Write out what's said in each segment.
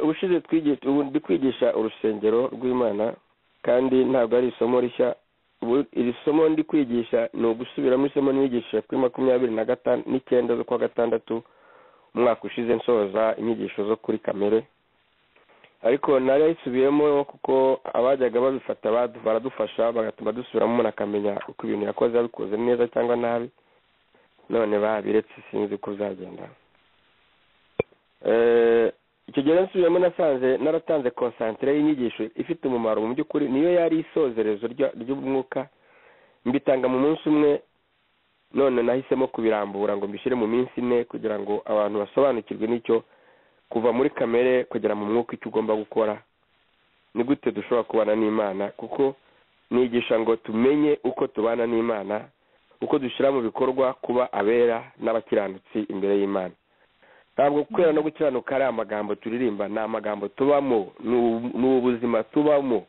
ubushize ndi kwigisha urusengero rw'Imana kandi ntabwo ari isomo rishya. Iri somo ndi kwigisha ni ugusubiramo isomo nigisha kuri 29 z'ukwa gatandatu umwaka ushize nsoza inyigisho zo kuri kamere, ariko narisubiyemo kuko abajyaga babifata baradufasha bagatuma dusubiramo umuntu akamenya uko ibintu yakoze abikoze neza cyangwa nabi, none babiretse sinzi uko uzagenda. Icyo gihe nsubiyemo nasanze naratanze concentrate y'inyigisho ifite umumaro mu by'ukuri, niyo yari isozerezo ry'umwuka, mbitanga mu munsi umwe, none nahisemo kubirambura ngo mbishyire mu minsi 4 kugira ngo abantu basobanukirwe n'icyo kuva muri kamere kugera mu mwuka icyo ugomba gukora, ni gute dushobora kubana n'Imana, kuko nigisha ngo tumenye uko tubana n'Imana, uko dushyira mu bikorwa kuba abera n'abakiranutsi imbere y'Imana. Ntabwo kwera no gukiranuka ari amagambo turirimba, ni amagambo tubamo, ni ubuzima tubamo.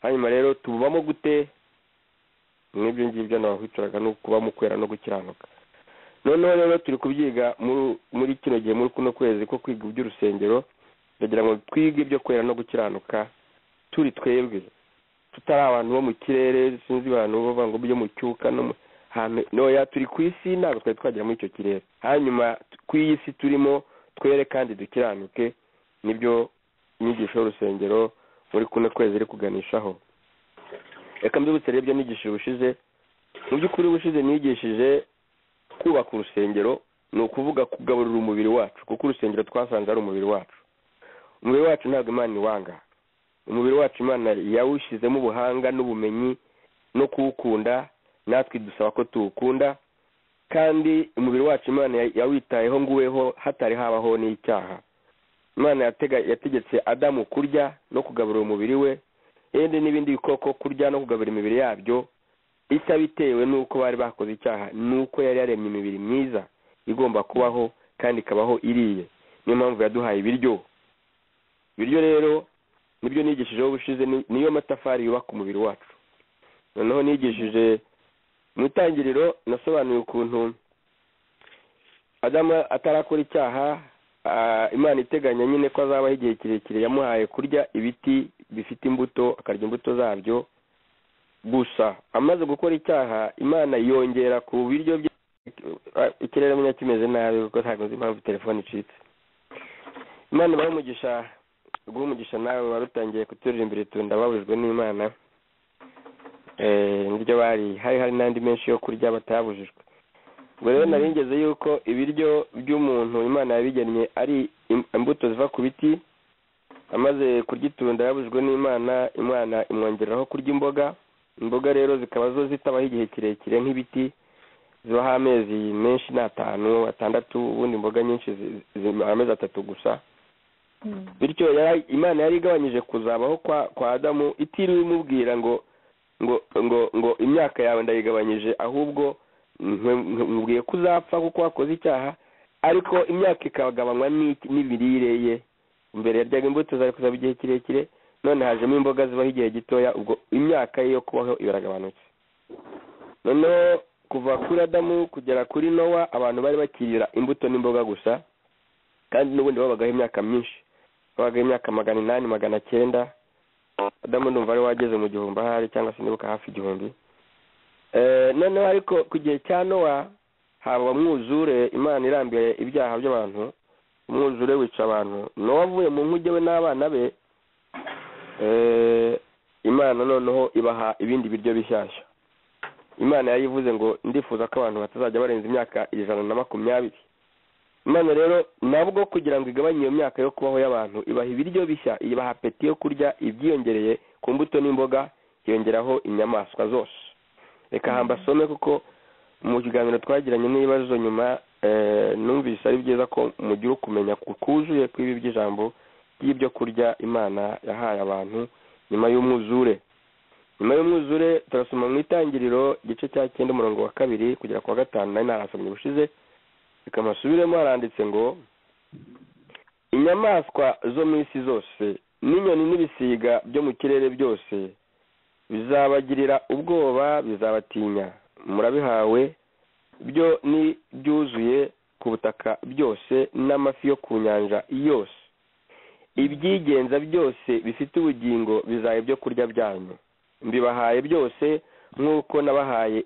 Hanyuma rero tubamo gute? N'ibyo ngibyo nabahwituraga no kubamo kwera no gukiranuka. Noneho rero turi kubyiga muri kino gihe muri kuno kwezi ko kwiga iby'urusengero, ndagira ngo twige ibyo kwera no gukiranuka turi twebwe, tutari abantu bo mu kirere, sinzi abantu bavuga ngo byo mu cyuka no noya turi ku isi, ntabwo twari twagera muri icyo kirere. Hanyuma ku isi turimo twere kandi dukiranuke, nibyo inyigisho y'urusengero muri kuno kwezi iri kuganishaho. Reka mbibutse rero ibyo nigishije ubushize. Mu by'ukuri ubushize nigishije kubaka urusengero, ni ukuvuga kugaburira umubiri wacu, kuko urusengero twasanze ari umubiri wacu. Umubiri wacu ntabwo Imana iwanga. Umubiri wacu Imana yawushyizemo ubuhanga n'ubumenyi no kuwukunda, natwe dusaba ko tuwukunda, kandi umubiri wacu Imana yawitayeho nguweho hatari habaho n'icyaha. Imana yategetse Adamu kurya no kugaburira umubiri we, n'ibindi bikoko kurya no kugaburira imibiri yabyo, bitewe n'uko bari bakoze icyaha, n'uko yari yaremye imibiri myiza igomba kubaho kandi ikabaho iriye. Niyo mpamvu yaduhaye ibiryo rero nibyo nigishijeho ubushize, niyo matafari yubaka umubiri wacu. Noneho nigishije mu itangiriro, nasobanuye ukuntu Adamu atarakora icyaha, Imana iteganya nyine ko azabaho igihe kirekire, yamuhaye kurya ibiti bifite imbuto, akarya imbuto zabyo. Gusa amaze gukora icyaha, Imana yongera ku biryo bye. Ikirere munya kimeze nabi kuko ntabwo nzi impamvu telefone icitse. Imana ibahe umugisha nawe warutangiye kuturirimbira itunda babujwe n'Imana. Niryo hari n'andi menshi yo kurya batabujijwe. Ubwo rero naringeze yuko ibiryo by'umuntu Imana yabigennye ari imbuto ziva ku biti. Amaze kurya itunda yabujwe n'Imana, Imana imwongeraho kurya imboga rero zikaba zo zitabaho igihe kirekire nk'ibiti, zibaho amezi menshi n'5, 6, ubundi imboga nyinshi amezi 3 gusa. Bityo Imana yari igabanyije kuzabaho kwa Adamu, itiriwe imubwira ngo imyaka yawe ndayigabanyije, ahubwo nkubwiye ko uzapfa kuko wakoze icyaha, ariko imyaka ikagabanywa n'imirire ye. Mbere yaryaga imbuto zari kuzaba igihe kirekire, none hajemo imboga zibaho igihe gitoya, ubwo imyaka ye yo kubaho iragabanutse. Noneho kuva kuri Adamu kugera kuri Nowa, abantu bari bakirira imbuto n'imboga gusa, kandi n'ubundi babagaho imyaka myinshi, babagaho imyaka 800, 900. Adamu ndumva ari wageze mu 1000 ahari, cyangwa se nibuka hafi 1000. Noneho ariko ku gihe cya Nowa haba umwuzure, Imana irambiye ibyaha by'abantu, umwuzure wica abantu. Nowa avuye mu nkuge we n'abana be, Imana noneho ibaha ibindi biryo bishyashya. Imana yayivuze ngo ndifuza ko abantu batazajya barenza imyaka 120. Imana rero nabwo kugira ngo igabanye iyo myaka yo kubaho y'abantu, ibaha ibiryo bishya, ibaha apeti yo kurya ibyiyongereye ku mbuto n'imboga, yongeraho inyamaswa zose. Reka hambasome kuko mu kiganiro twagiranye n'ibibazo nyuma, numvise ari byiza ko mugira kumenya kukuzuye kw'ibi by'ijambo y'ibyo kurya Imana yahaye abantu nyuma y'umwuzure. Nyuma y'umwuzure turasoma mu itangiriro igice cya 9 umurongo wa 2 kugera ku wa 5, nari narasomye ubushize. Bikamasubiremo haranditse ngo inyamaswa zo mu isi zose n'inyoni n'ibisiga byo mu kirere byose bizabagirira ubwoba, bizabatinya. Murabihawe byo ni byuzuye ku butaka byose, n'amafi yo ku nyanja yose ibyigenza byose bifite ubugingo bizaba ibyo kurya byanyu, mbibahaye byose nk'uko nabahaye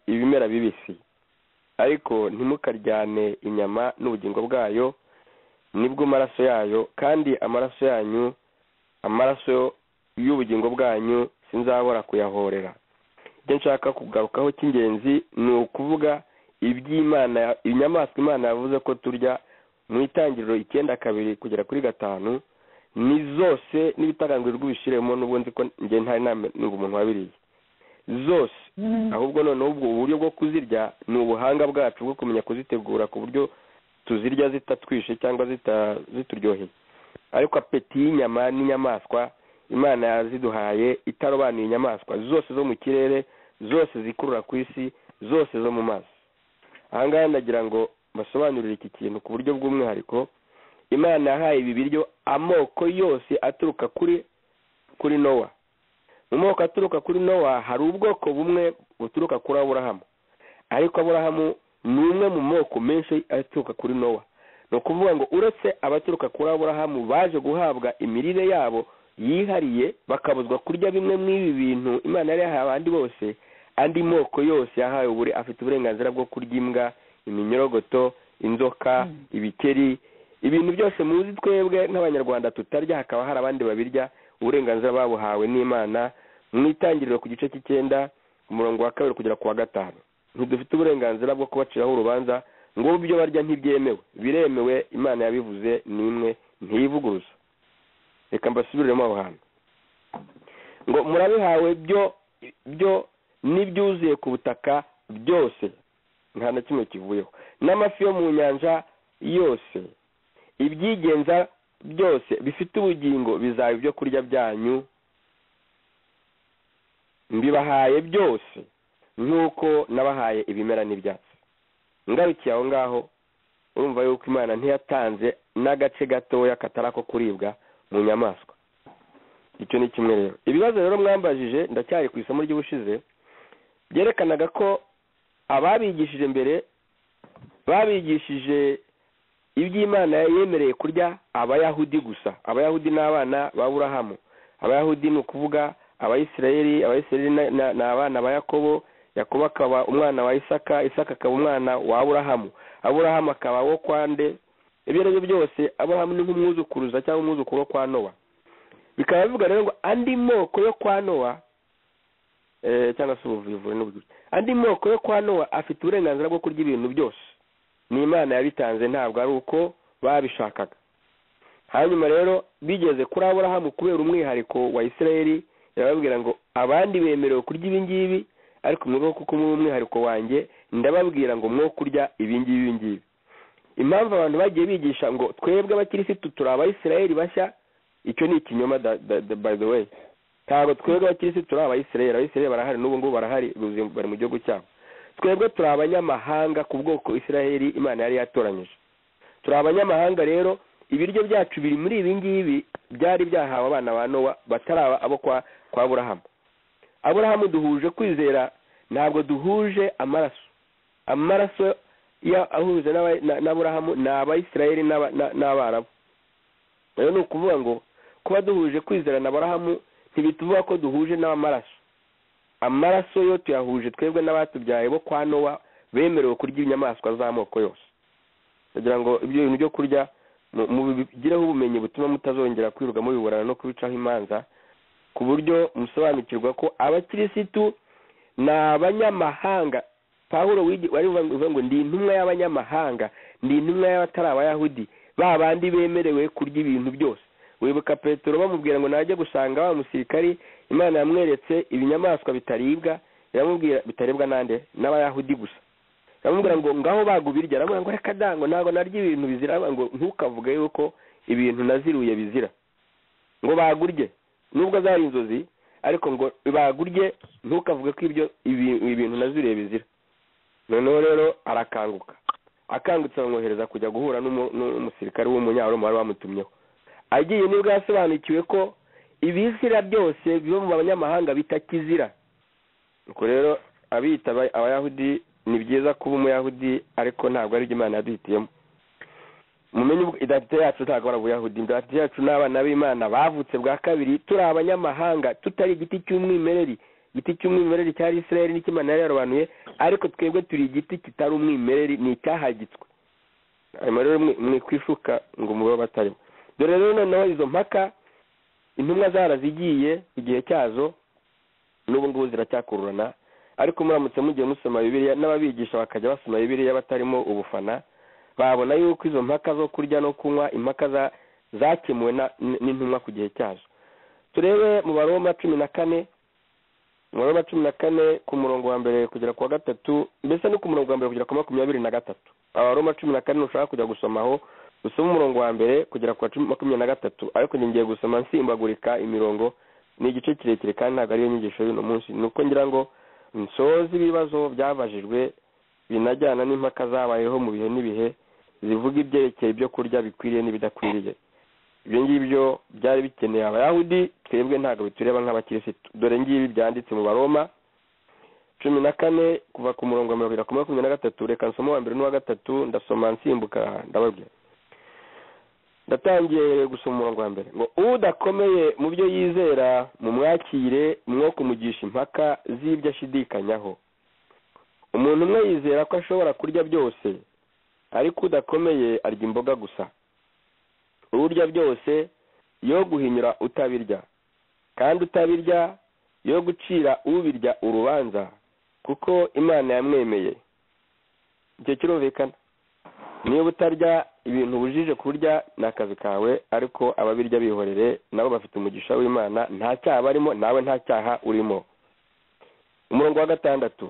ibimera bibisi, ariko ntimukaryane inyama n'ubugingo bwayo nibwo amaraso yayo, kandi amaraso yanyu, amaraso y'ubugingo bwanyu sinzabora kuyahorera. Icyo nshaka kugarukaho cy'ingenzi ni ukuvuga iby'Imana, inyamaswa Imana yavuze ko turya mu Itangiriro 9:2 kugera kuri 5, ni zose n'ibitagangurirwa ubishiremo, n'ubwo nzi ko njye ntari numva umuntu wabiriye zose, ahubwo noneho ubwo uburyo bwo kuzirya ni ubuhanga bwacu bwo kumenya kuzitegura ku buryo tuzirya zitatwishe cyangwa zituryoheye. Ariko apeti y'inyama n'inyamaswa Imana yaziduhaye itarobanuye inyamaswa zose zo mu kirere, zose zikurura ku isi, zose zo mu mazi. Ahangaha ndagira ngo basobanurire iki kintu ku buryo bw'umwihariko. Imana yahaye ibi biryo amoko yose aturuka kuri Nowa. Mu moko aturuka kuri Nowa hari ubwoko bumwe buturuka kuri Aburahamu, ariko Aburahamu ni umwe mu moko menshi aturuka kuri Nowa. Ni ukuvuga ngo uretse abaturuka kuri Aburahamu baje guhabwa imirire yabo yihariye, bakabuzwa kurya bimwe mw'ibi bintu Imana yari yahaye abandi bose, andi moko yose yahawe afite uburenganzira bwo kurya imbwa, iminyorogoto, inzoka, ibikeri, ibintu byose muzi twebwe nk'Abanyarwanda tutarya, hakaba hari abandi babirya. Uburenganzira babuhawe n'Imana mu Itangiriro ku gice cy'9 umurongo wa 2 kugera ku wa 5. Ntidufite uburenganzira bwo kubaciraho urubanza ngo ibyo barya ntibyemewe, biremewe. Imana yabivuze nimwe ntivuguruza. Reka mbasubiremo aho hantu ngo murabihawe byo n'ibyuzuye ku butaka byose, nta na kimwe kivuyeho, n'amafi yo mu nyanja yose, ibyigenza byose bifite ubugingo bizaba ibyo kurya byanyu, mbibahaye byose nk'uko nabahaye ibimera n'ibyatsi. Ngarukiye aho ngaho urumva yuko Imana ntiyatanze n'agace gatoya katarako kuribwa mu nyamaswa. Icyo ni kimwe rero. Ibibazo rero mwambajije ndacyari ku isomo ry'ubushize byerekanaga ko ababigishije mbere babigishije iby'Imana yemereye kurya Abayahudi gusa. Abayahudi n'abana ba Aburahamu. Abayahudi ni ukuvuga Abayisiraheli ni abana ba Yakobo, Yakobo akaba umwana wa Isaka, Isaka akaba umwana wa Aburahamu, Aburahamu akaba wo kwande. Ibyo rero byose Aburahamu ni nk'umwuzukuruza cyangwa umwuzukuru kwa Nowa. Bikaba bivuga rero ngo andi moko yo kwa Nowa cyangwa se ubuvivure n'ubugizi, andi moko yo kwa Nowa afite uburenganzira bwo kurya ibintu byose. Ni Imana yabitanze, ntabwo ari uko babishakaga. Hanyuma rero bigeze kuri Aburahamu kubera umwihariko wa Isiraheli, yababwira ngo abandi bemerewe kurya ibi ngibi, ariko mwebwe kuko muri umwihariko wanjye ndababwira ngo mwo kurya ibi ngibi. Impamvu abantu bagiye bigisha ngo twebwe abakirisitu turi Abayisiraheli bashya, icyo ni ikinyoma by the way. Ntabwo twebwe abakirisitu turi Abayisiraheli. Abayisiraheli barahari, n'ubu ngubu barahari, bari mu gihugu cyabo. Twebwe turi abanyamahanga ku bwoko Isiraheli Imana yari yatoranyije. Turi abanyamahanga rero, ibiryo byacu biri muri ibi ngibi byari byahawe abana ba Nowa bataraba abo kwa Aburahamu. Aburahamu duhuje kwizera, ntabwo duhuje amaraso. Amaraso ahuje n'Aburahamu ni Abayisiraheli n'Abarabu. Rero ni ukuvuga ngo kuba duhuje kwizera na Aburahamu ntibituvuga ko duhuje n'amaraso. Amaraso yo tuyahuje twebwe n'abatubyaye bo kwa Nowa bemerewe kurya inyamaswa z'amoko yose. Kugira ngo ibyo bintu byo kurya mubigireho ubumenyi butuma mutazongera kwiruka mubiburana no kubicaho imanza, ku buryo musobanukirwa ko abakirisitu ni abanyamahanga. Pawulo wari uvuga ngo ndi intumwa y'abanyamahanga, ndi intumwa y'abatari Abayahudi, ba bandi bemerewe kurya ibintu byose. Wibuka Petero bamubwira ngo najye gusanga wa musirikari Imana yamweretse ibinyamaswa bitaribwa, yamubwira bitaribwa nande n'Abayahudi gusa. Yamubwira ngo ngaho bagubirya, aramubwira ngo reka dango ntago narya ibintu bizira, ngo ntukavuge yuko ibintu naziruye bizira, ngo bagurye nubwo zari inzozi, ariko ngo bagurye ntukavuge ko ibintu naziruye bizira. Noneho rero arakanguka, akangutse bamwohereza kujya guhura n'umusirikare w'umunyaroma wari wamutumyeho. Agiye nibwo yasobanukiwe ko ibizira byose biba mu banyamahanga bitakizira. Nuko rero abita Abayahudi, ni byiza kuba Umuyahudi, ariko ntabwo ari Imana yaduhitiyemo. mumenye identite yacu ntabwo ari Ubuyahudi. Identite yacu ni abana b'Imana bavutse bwa kabiri, turi abanyamahanga, tutari igiti cy'umwimereri. Igiti cy'umwimereri cyari Isirayeli n'Imana yari yarobanuye, ariko twebwe turi igiti kitari umwimereri, ni icyahagitswe. Hanyuma rero mwikwishuka ngo mube batarimo. Dore rero noneho izo mpaka intumwa zarazigiye igihe cyazo, n'ubu ngubu ziracyakururana, ariko muramutse mugiye musoma Bibiliya n'ababigisha bakajya basoma Bibiliya batarimo ubufana, babona yuko izo mpaka zo kurya no kunywa impaka zakemuwe n'intumwa ku gihe cyazo. Turebe mu Baroma 14, mu Baroma 14 ku murongo wa mbere kugera ku wa gatatu, mbese no ku murongo wa mbere kugera ku 23. Abaroma 14 ushaka kujya gusomaho usoma umurongo wa mbere kugera ku 23, ariko ngiye gusoma nsimbagurika imirongo, ni igice kirekire kandi ntabwo ariyo nyigisho y'uno munsi. Nuko ngira ngo nsoze ibibazo byabajijwe binajyana n'impaka zabayeho mu bihe n'ibihe, zivuga ibyerekeye ibyo kurya bikwiriye n'ibidakwiriye. Ibyo ngibyo byari bikeneye Abayahudi, twebwe ntabwo bitureba nk'abakirisitu. Dore ngibi byanditse mu Baroma 14 kuva ku murongo wa 23. Reka nsoma wa mbere n'uwa gatatu, ndasoma nsimbuka ndababwira. Ndatangiye gusoma umurongo wa mbere ngo udakomeye mu byo yizera mu mwakire mwo kumugisha impaka z'ibyo ashidikanyaho. Umuntu umwe yizera ko ashobora kurya byose, ariko udakomeye arya imboga gusa. Urya byose yo guhinyura utabirya, kandi utabirya yo gucira ubirya urubanza, kuko Imana yamwemeye. Icyo kirumvikana. Niba utarya ibintu bujije kurya ni akazi kawe, ariko ababirya bihorere, nabo bafite umugisha w'Imana, nta cyaha barimo, nawe nta cyaha urimo. Umurongo wa 6,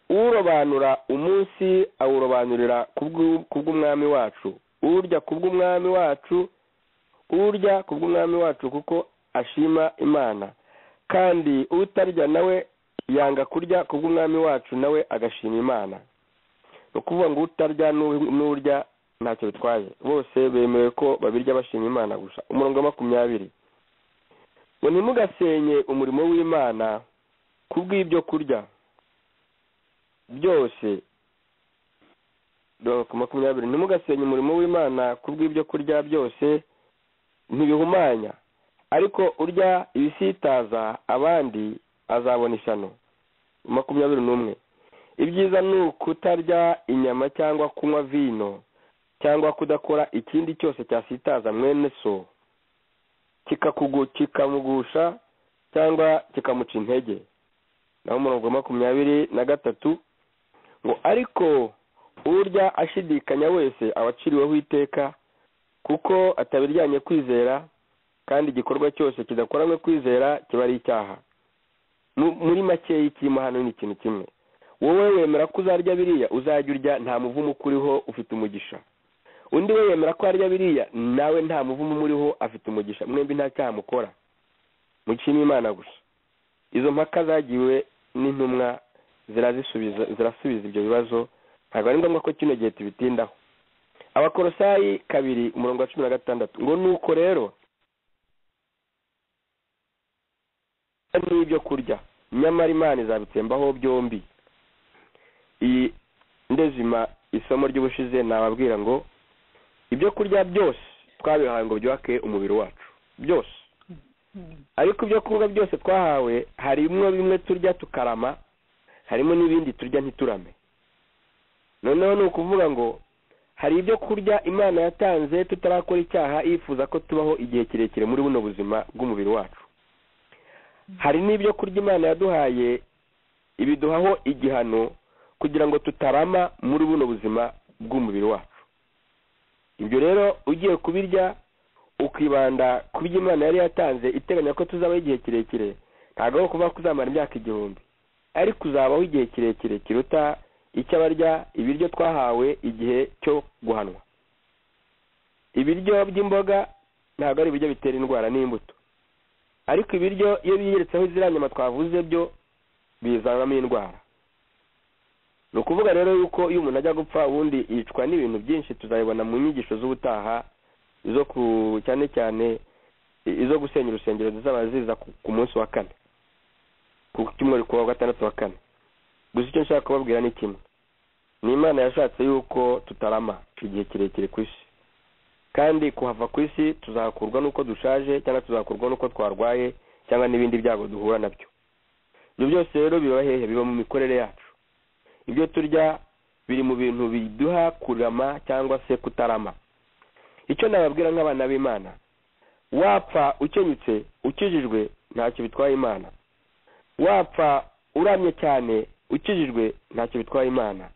urobanura umunsi awurobanurira kubw'umwami wacu, urya kubw'umwami wacu, urya kubw'umwami wacu kuko ashima Imana, kandi utarya nawe yanga kurya kubw'umwami wacu nawe agashima Imana. Ukuvuga ngo utarya n'urya ntacyo bitwaye, bose bemewe ko babirya bashima Imana gusa. Umurongo wa 20, ngo ntimugasenye umurimo w'Imana kubw'ibyo kurya byose. Donc 20, ntimugasenye umurimo w'Imana kubw'ibyo kurya byose ntibihumanya, ariko urya ibisitaza abandi azabona ishyano. 21, ibyiza ni ukutarya inyama cyangwa kunywa vino cyangwa kudakora ikindi cyose cyasitaza mwene so, kikamugusha cyangwa kikamuca intege. Naho umurongo wa 23 ngo ariko urya ashidikanya wese abaciriweho iteka, kuko atabiryanye kwizera, kandi igikorwa cyose kidakoranywe kwizera kiba ari icyaha. Muri make ikirimo hano ni ikintu kimwe. Wowe wemera ko uzarya biriya, uzajya urya, nta muvumo ukuriho, ufite umugisha. Undi we yemera ko arya biriya, nawe nta muvumo umuriho, afite umugisha. Mwembi nta cyaha mukora, mushima Imana gusa. Izo mpaka zagiwe n'intumwa zirasubiza ibyo bibazo, ntabwo ari ngombwa ko kino gihe tubitindaho. Abakolosayi 2 umurongo wa 16 ngo nuko rero n'ibyo kurya, nyamara Imana izabitsembaho byombi. Iyi ndezima isomo ry'ubushize nababwira ngo ibyo kurya byose twabihawe ngo byubake umubiri wacu byose, ariko ibyo kurya byose twahawe harimo bimwe turya tukarama, harimo n'ibindi turya ntiturame. Noneho ni ukuvuga ngo hari ibyo kurya Imana yatanze tutarakora icyaha, yifuza ko tubaho igihe kirekire muri buno buzima bw'umubiri wacu. Hari n'ibyo kurya Imana yaduhaye ibiduhaho igihano kugira ngo tutarama muri buno buzima bw'umubiri wacu. Ibyo rero ugiye kubirya ukibanda ku byo Imana yari yatanze iteganya ko tuzabaho igihe kirekire, ntabwo ari ukuvuga ko uzamara imyaka 1000, ariko uzabaho igihe kirekire kiruta icyo abarya ibiryo twahawe igihe cyo guhanwa. Ibiryo by'imboga ntabwo ari ibiryo bitera indwara n'imbuto, ariko ibiryo iyo biyeretseho ziriya nyama twavuze byo bizanamo indwara. Ni ukuvuga rero yuko iyo umuntu ajya gupfa ubundi yicwa n'ibintu byinshi, tuzabibona mu nyigisho z'ubutaha, izo cyane cyane izo gusenya urusengero zizaba ziza ku munsi wa 4, ku cyumweru ku wa 6 wa 4. Gusa icyo nshaka kubabwira ni kimwe, ni Imana yashatse yuko tutarama igihe kirekire ku isi, kandi kuhava ku isi tuzakurwa n'uko dushaje cyangwa tuzakurwa n'uko twarwaye cyangwa n'ibindi byago duhura nabyo. Ibyo byose rero biba hehe? Biba mu mikorere yacu. Ibyo turya biri mu bintu biduha kurama cyangwa se kutarama. Icyo nababwira nk'abana b'Imana, wapfa ukenyutse ukijijwe ntacyo bitwaye Imana, wapfa uramye cyane ukijijwe ntacyo bitwaye Imana,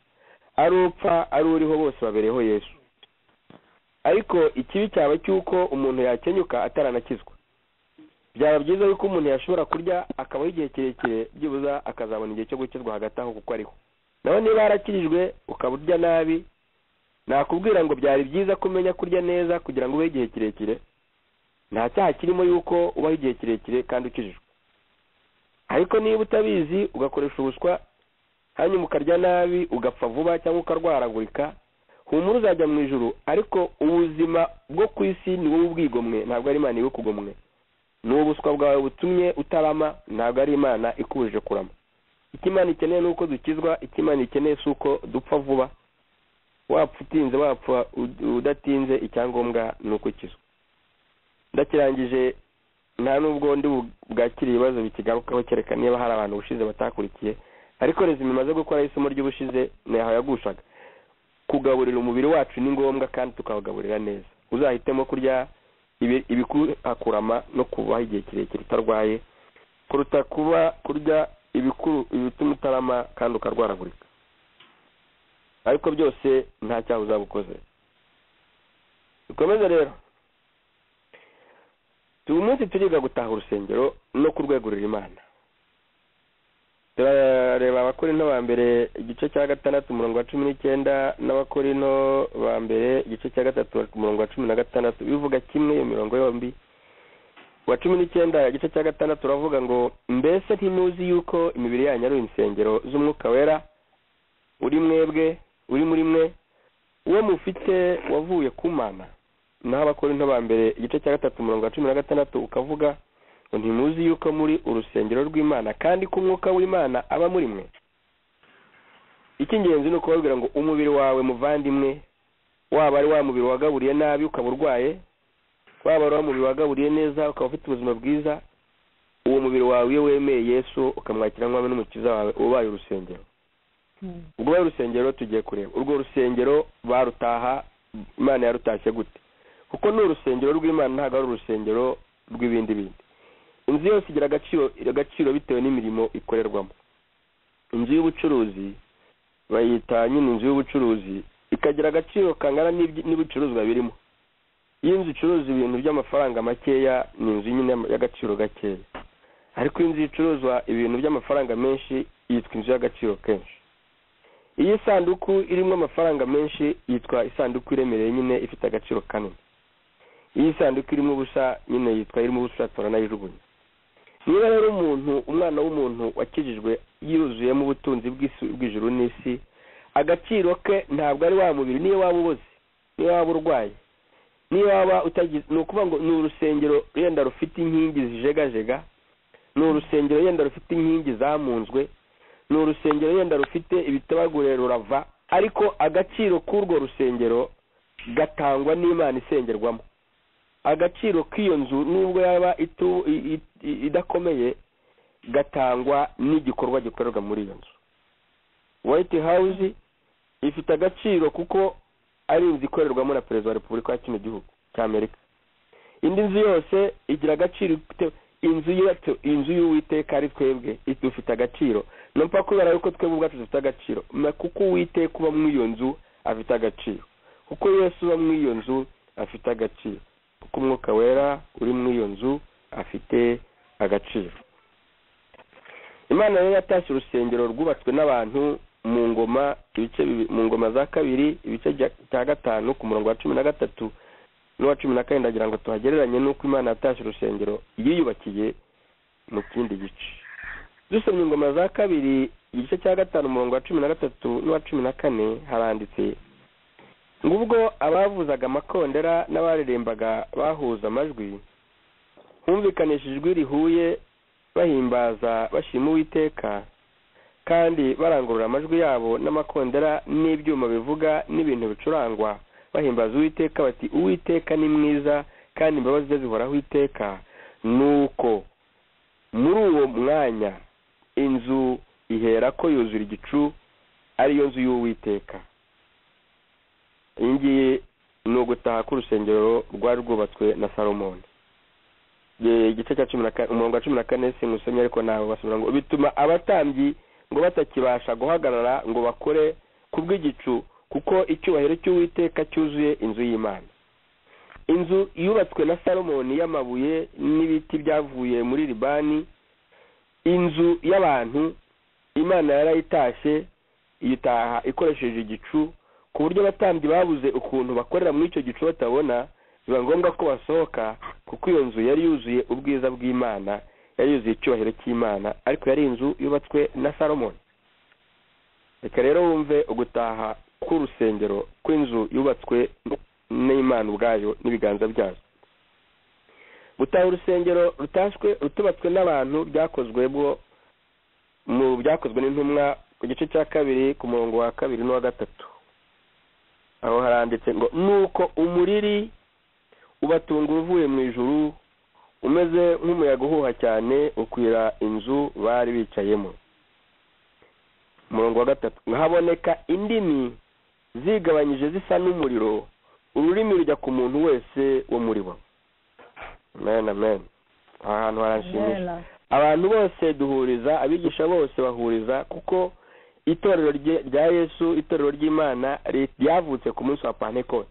ari upfa ari uriho bose babereho Yesu. Ariko ikibi cyaba cyuko umuntu yakenyuka ataranakizwa. Byaba byiza yuko umuntu yashobora kurya akabaho igihe kirekire, byibuza akazabona igihe cyo gukizwa hagati aho kuko ariho. Naho niba yarakirijwe ukaba urya nabi, nakubwira ngo byari byiza kumenya kurya neza kugira ngo ube igihe kirekire. Nta cyaha kirimo yuko ubaho igihe kirekire kandi ukijijwe. Ariko niba utabizi ugakoresha ubuswa hanyuma ukarya nabi ugapfa vuba cyangwa ukarwaragurika, humura uzajya mu ijuru, ariko ubuzima bwo ku isi ni wowe ubwigomwe, ntabwo ari Imana ibukugomwe. Ni ubuswa bwawe butumye utarama, ntabwo ari Imana ikubujije kurama. Icyo Imana ikeneye ni uko dukizwa, icyo Imana ikeneye si uko dupfa vuba. Wapfa utinze wapfa udatinze, icyangombwa ni uko ukizwa. Ndakirangije, nta nubwo ndi bwakire ibibazo bikigarukaho kereka niba hari abantu ubushize batakurikiye, ariko rezime imaze gukora isomo ry'ubushize naho yagushaga. Kugaburira umubiri wacu ni ngombwa kandi tukawugaburira neza. Uzahitemo kurya ibikukurama no kubaho igihe kirekire utarwaye kuruta kuba kurya ibituma utarama kandi ukarwaragurika. Ariko byose nta cyaha uzaba ukoze. Dukomeze rero, uyu munsi turiga gutaha urusengero no kurwegurira Imana. Turareba Abakorinto ba mbere igice cya 6 umurongo wa 19 n'Abakorinto ba mbere igice cya 3 umurongo wa 16 bivuga kimwe iyo mirongo yombi. Wa 19 igice cya 6 turavuga ngo mbese ntimuzi yuko imibiri yanyu ari insengero z'Umwuka Wera uri muri mwe, uwo mufite wavuye ku Mana. Naho Abakorinto ba mbere igice cya 3 umurongo wa 16 ukavuga ngo ntimuzi yuko muri urusengero rw'Imana kandi ko Umwuka w'Imana aba muri mwe. Icy'ingenzi ni ukubabwira ngo umubiri wawe muvandimwe, waba ari wa mubiri wagaburiye nabi ukaba urwaye, waba ari wa mubiri wagaburiye neza ukaba ufite ubuzima bwiza, uwo mubiri wawe iyo wemeye Yesu ukamwakira nk'umwami n'umukiza wawe ubaye urusengero. Ubwo ubaye urusengero tugiye kureba urwo rusengero barutaha Imana yarutashye gute, kuko ni urusengero rw'Imana ntabwo ari urusengero rw'ibindi bindi. Inzu yose igira agaciro bitewe n'imirimo ikorerwamo. Inzu y'ubucuruzi bayita nyine inzu y'ubucuruzi, ikagira agaciro kangana n'ibicuruzwa birimo. Iyo inzu icuruza ibintu by'amafaranga makeya ni inzu nyine y'agaciro gakeya, ariko inzu icuruzwa ibintu by'amafaranga menshi yitwa inzu y'agaciro kenshi. Iyi sanduku irimo amafaranga menshi yitwa isanduku iremereye nyine ifite agaciro kanini. Iyi sanduku irimo ubusa nyine yitwa irimo ubusa turanayijugunya. Niba rero umwana w'umuntu wakijijwe yuzuyemo ubutunzi bw'ijuru n'isi, agaciro ke ntabwo ari wa mubiri. Niyo waba uboze, niyo waba urwaye, niyo waba utagize, ni ukuvuga ngo ni urusengero yenda rufite inkingi zijegajega, ni urusengero yenda rufite inkingi zamunzwe, ni urusengero yenda rufite ibitabagure rurava, ariko agaciro k'urwo rusengero gatangwa n'Imana isengerwamo. Agaciro k'iyo nzu nubwo yaba idakomeye gatangwa n'igikorwa gikorerwa muri iyo nzu. White House ifite agaciro kuko ari inzu ikorerwamo na Perezida wa Repubulika ya kino gihugu cy'Amerika. Indi nzu yose igira agaciro, inzu y'Uwiteka ari twebwe ifite agaciro. No mpaka kubera yuko twebwe ubwacu dufite agaciro, kuko Uwiteka uba muri iyo nzu afite agaciro, kuko Yesu uba muri iyo nzu afite agaciro, kuko Umwuka Wera uri muri iyo nzu afite agaciro. Imana rero yatashye urusengero rwubatswe n'abantu mu ngoma za kabiri ibice cya 5 ku murongo wa 13 n'uwa 14 ndagira ngo tuhagereranye n'uko Imana yatashye urusengero yiyubakiye mu kindi gice. Dusomye ingoma za kabiri igice cya 5 umurongo wa 13 n'uwa 14 haranditse ngo ubwo abavuzaga amakondera n'abaririmbaga bahuza amajwi, humvikanishije ijwi rihuye bahimbaza bashima Uwiteka, kandi barangurura amajwi yabo n'amakondera n'ibyuma bivuga n'ibintu bicurangwa bahimbaza Uwiteka bati Uwiteka ni mwiza kandi imbabazi ze zihoraho iteka. Nuko muri uwo mwanya inzu ihera ko yuzura igicu, ariyo nzu y'Uwiteka. Iyi ngiyi ni ugutaha k'urusengero rwari rwubatswe na Salomoni. Igice cya 14 singusomye ariko nawe basubira ngo bituma abatambyi ngo batakibasha guhagarara ngo bakore kubw'igicu, kuko icyubahiro cy'Uwiteka cyuzuye inzu y'Imana. Inzu yubatswe na Salomoni y'amabuye n'ibiti byavuye muri Libani, inzu y'abantu Imana yarayitashe yitaha ikoresheje igicu, ku buryo abatambyi babuze ukuntu bakorera muri icyo gicu batabona, biba ngombwa ko basohoka, kuko iyo nzu yari yuzuye ubwiza bw'Imana, yari yuzuye icyubahiro cy'Imana, ariko yari inzu yubatswe na Salomoni. Reka rero wumve ugutaha k'urusengero kw'inzu yubatswe n'Imana ubwayo n'ibiganza byazo. Gutaha urusengero rutubatswe n'abantu byakozwe n'intumwa ku gice cya 2 ku murongo wa 2 n'uwa 3. Aho haranditse ngo nuko umuriri ubatunga uvuye mu ijuru umeze nk'umuyaga uhuha cyane ukwira inzu bari bicayemo. Umurongo wa 3, haboneka indimi zigabanyije zisa n'umuriro, ururimi rujya ku muntu wese wo muri bo. Amen, amen. Ahantu haranshimisha. Abantu bose duhuriza, abigisha bose bahuriza, kuko itorero rya Yesu, itorero ry'Imana ryavutse ku munsi wa Pentecote.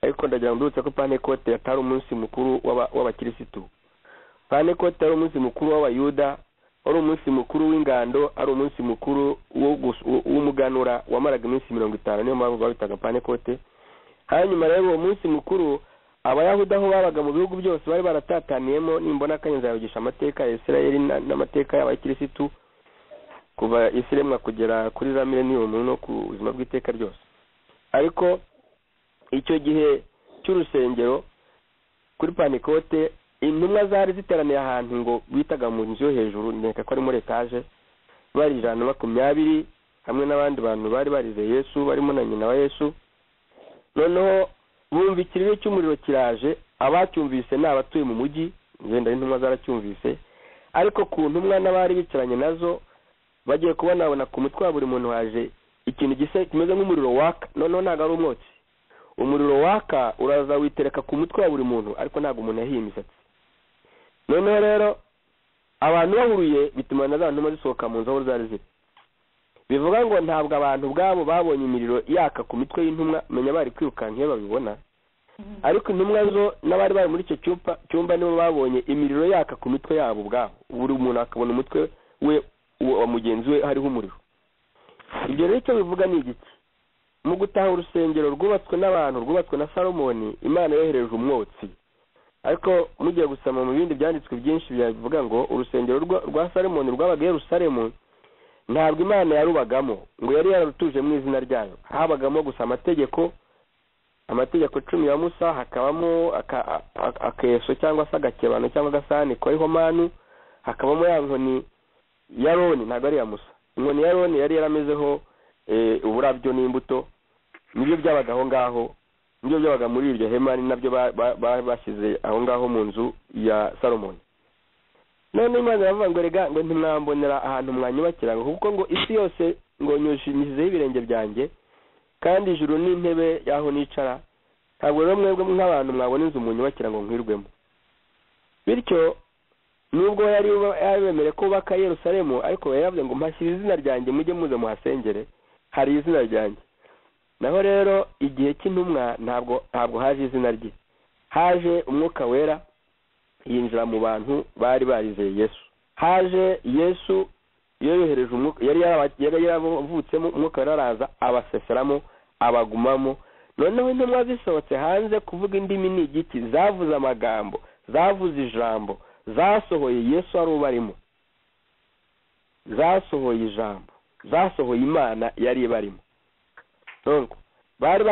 Ariko ndagira ngo ndutse ko Pentecote atari umunsi mukuru w'abakirisitu. Pentecote ari umunsi mukuru w'Abayuda, ari umunsi mukuru w'ingando, ari umunsi mukuru w'umuganura wamaraga iminsi 50, niyo mpamvu babitaga Pentecote. Hanyuma rero uwo munsi mukuru Abayahudi aho babaga mu bihugu byose bari baratataniyemo, nimbona kanye nzayogisha amateka ya Isirayeli n'amateka y'abakirisitu kuva Isiremwa kugera kuri za millennium no ku buzima bw'iteka ryose. Ariko icyo gihe cy'urusengero kuri Pentecote, intumwa zari ziteraniye ahantu ngo bitaga mu nzu yo hejuru, neka ko ari muri etage, bari 120 hamwe n'abandi bantu bari barize Yesu, barimo na nyina wa Yesu. Noneho bumva ikirere cy'umuriro kiraje, abacyumvise n'abatuye mu mujyi, ngenda intumwa zaracyumvise, ariko ku ntumwa n'abari bicaranye nazo bagiye kubonabona ku mutwe wa buri muntu haje ikintu kimeze nk'umuriro waka. Noneho ntago ari umwotsi, umuriro waka uraza witereka ku mutwe wa buri muntu, ariko ntago umuntu yahiye imisatsi. Noneho rero abantu bahuruye bituma na za ntumwa zisohoka mu nzu aho zari ziri. Bivuga ngo ntabwo abantu bwabo babonye imiriro yaka ku mitwe y'intumwa, menya bari kwirukanka iyo babibona, ariko intumwa zo n'abari bari muri icyo cyumba nibo babonye imiriro yaka ku mitwe yabo ubwabo. Buri muntu akabona umutwe we wa mugenzi we hariho umuriro. Ibyo rero icyo bivuga ni igiki? Mu gutaha urusengero rwubatswe n'abantu, rwubatswe na Salomoni, Imana yohereje umwotsi. Ariko mugiye gusoma mu bindi byanditswe byinshi bivuga ngo urusengero rwa Salomoni rwabaga Yerusalemu, ntabwo Imana yarubagamo, ngo yari yararutuje mu izina ryayo. Habagamo gusa amategeko 10 ya Musa, hakabamo akeso cyangwa se agakebano cyangwa agasani kariho manu, hakabamo ya nkoni ya Aroni, ntabwo ari ya Musa. Inkoni ya Aroni yari yaramezeho uburabyo n'imbuto, nibyo byabaga aho ngaho, nibyo byabaga muri iryo hema, ni nabyo bashyize aho ngaho mu nzu ya Salomoni. None Imana yavuga ngo rega ngo ntimwambonera ahantu mwanyubakira, kuko ngo isi yose ngo nyushimizeho ibirenge byanjye, kandi ijuru n'intebe yaho nicara, ntabwo rero mwebwe nk'abantu mwabona inzu munyubakira ngo nkwirwemo. Bityo nubwo yari yabemere ko baka Yerusalemu, ariko yavuze ngo mpashyire izina ryanjye mujye muze muhasengere, hari izina ryanjye. Naho rero igihe cy'intumwa ntabwo haje izina rye, haje umwuka wera yinjira mu bantu bari barizeye Yesu. Haje Yesu yohereje umwuka, yari yavutsemo umwuka waraza abaseseramo, abagumamo. Noneho intumwa zisohotse hanze kuvuga indimi n'igiti, zavuze amagambo, zavuze ijambo, zasohoye Yesu ari ubarimo, zasohoye ijambo, zasohoye Imana yari barimo. Donc bari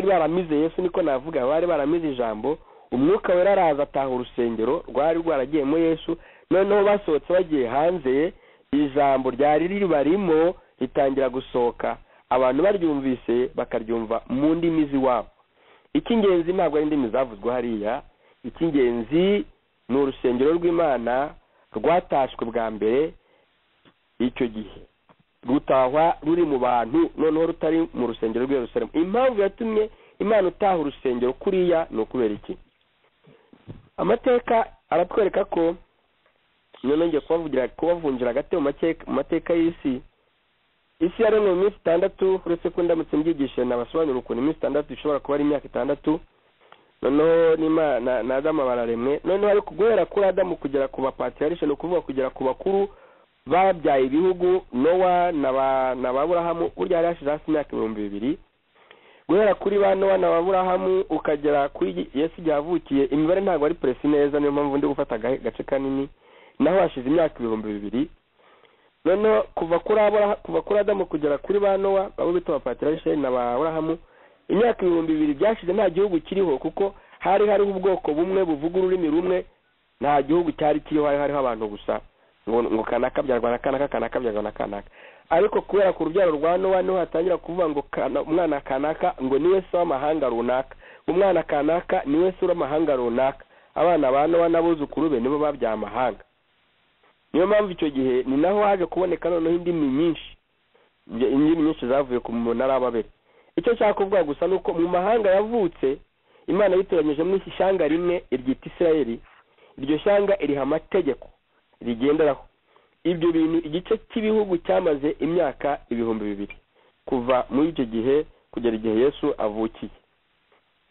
baramize Yesu, niko navuga, bari baramize ijambo. Umwuka wera araza ataha urusengero rwari rwaragiyemo Yesu. Noneho basohotse bagiye hanze, ijambo ryari ribarimo ritangira gusohoka, abantu baryumvise bakaryumva mu ndimi z'iwabo. Icy'ingenzi ntabwo ari indimi zavuzwe hariya, icy'ingenzi ni urusengero rw'Imana rwatashwe bwa mbere icyo gihe, rutahwa ruri mu bantu, noneho rutari mu rusengero rw'i Yerusalemu. Impamvu yatumye Imana utaha urusengero kuriya ni ukubera iki? Amateka aratwereka ko, noneho ngiye kubavunjira hagati mu mateka y'isi. Isi yaremwe mu minsi 6, uretse ko ndamutse mbyigishe nabasobanurira ukuntu iminsi 6 ishobora kuba ari imyaka 6. Noneho n'Imana na Adamu bararemwe, noneho ariko guhera kuri Adamu kugera ku bapatriarche, no kuvuga kugera ku bakuru babyaye ibihugu, Nowa na Aburahamu, burya hari hashize hasi imyaka 2000. Guhera kuri ba Nowa na Aburahamu ukagera kuri Yesu yavukiye, imibare ntabwo ari presi neza, niyo mpamvu ndi gufata gace kanini, naho hashize imyaka 2000. Noneho kuva kuri Adamu kugera kuri ba Nowa, abo bita abapatriarche na ba Aburahamu, imyaka 2000 byashize nta gihugu kiriho, kuko hariho ubwoko bumwe buvuga ururimi rumwe, nta gihugu cyari kiriho, hariho abantu gusa ngo kanaka byarwa na kanaka, kanaka byarwa na kanaka. Ariko kubera ku rubyaro rwa Nowa niho hatangira kuvuga ngo umwana kanaka ngo niwe se w'amahanga runaka, umwana kanaka niwe se w'amahanga runaka. Abana ba Nowa n'abuzukuru be nibo babyaye amahanga. Niyo mpamvu icyo gihe ni naho haje kuboneka noneho indimi nyinshi zavuye ku munara w'Ababeli. Icyo nshaka kuvuga gusa nuko mu mahanga yavutse, Imana yitoranyije mu ishyanga rimwe iryita Isirayeli. Iryo shyanga iriha amategeko rigenderaho. Ibyo bintu igice cy'ibihugu cyamaze imyaka 2000 kuva muri icyo gihe kugera igihe Yesu avukiye.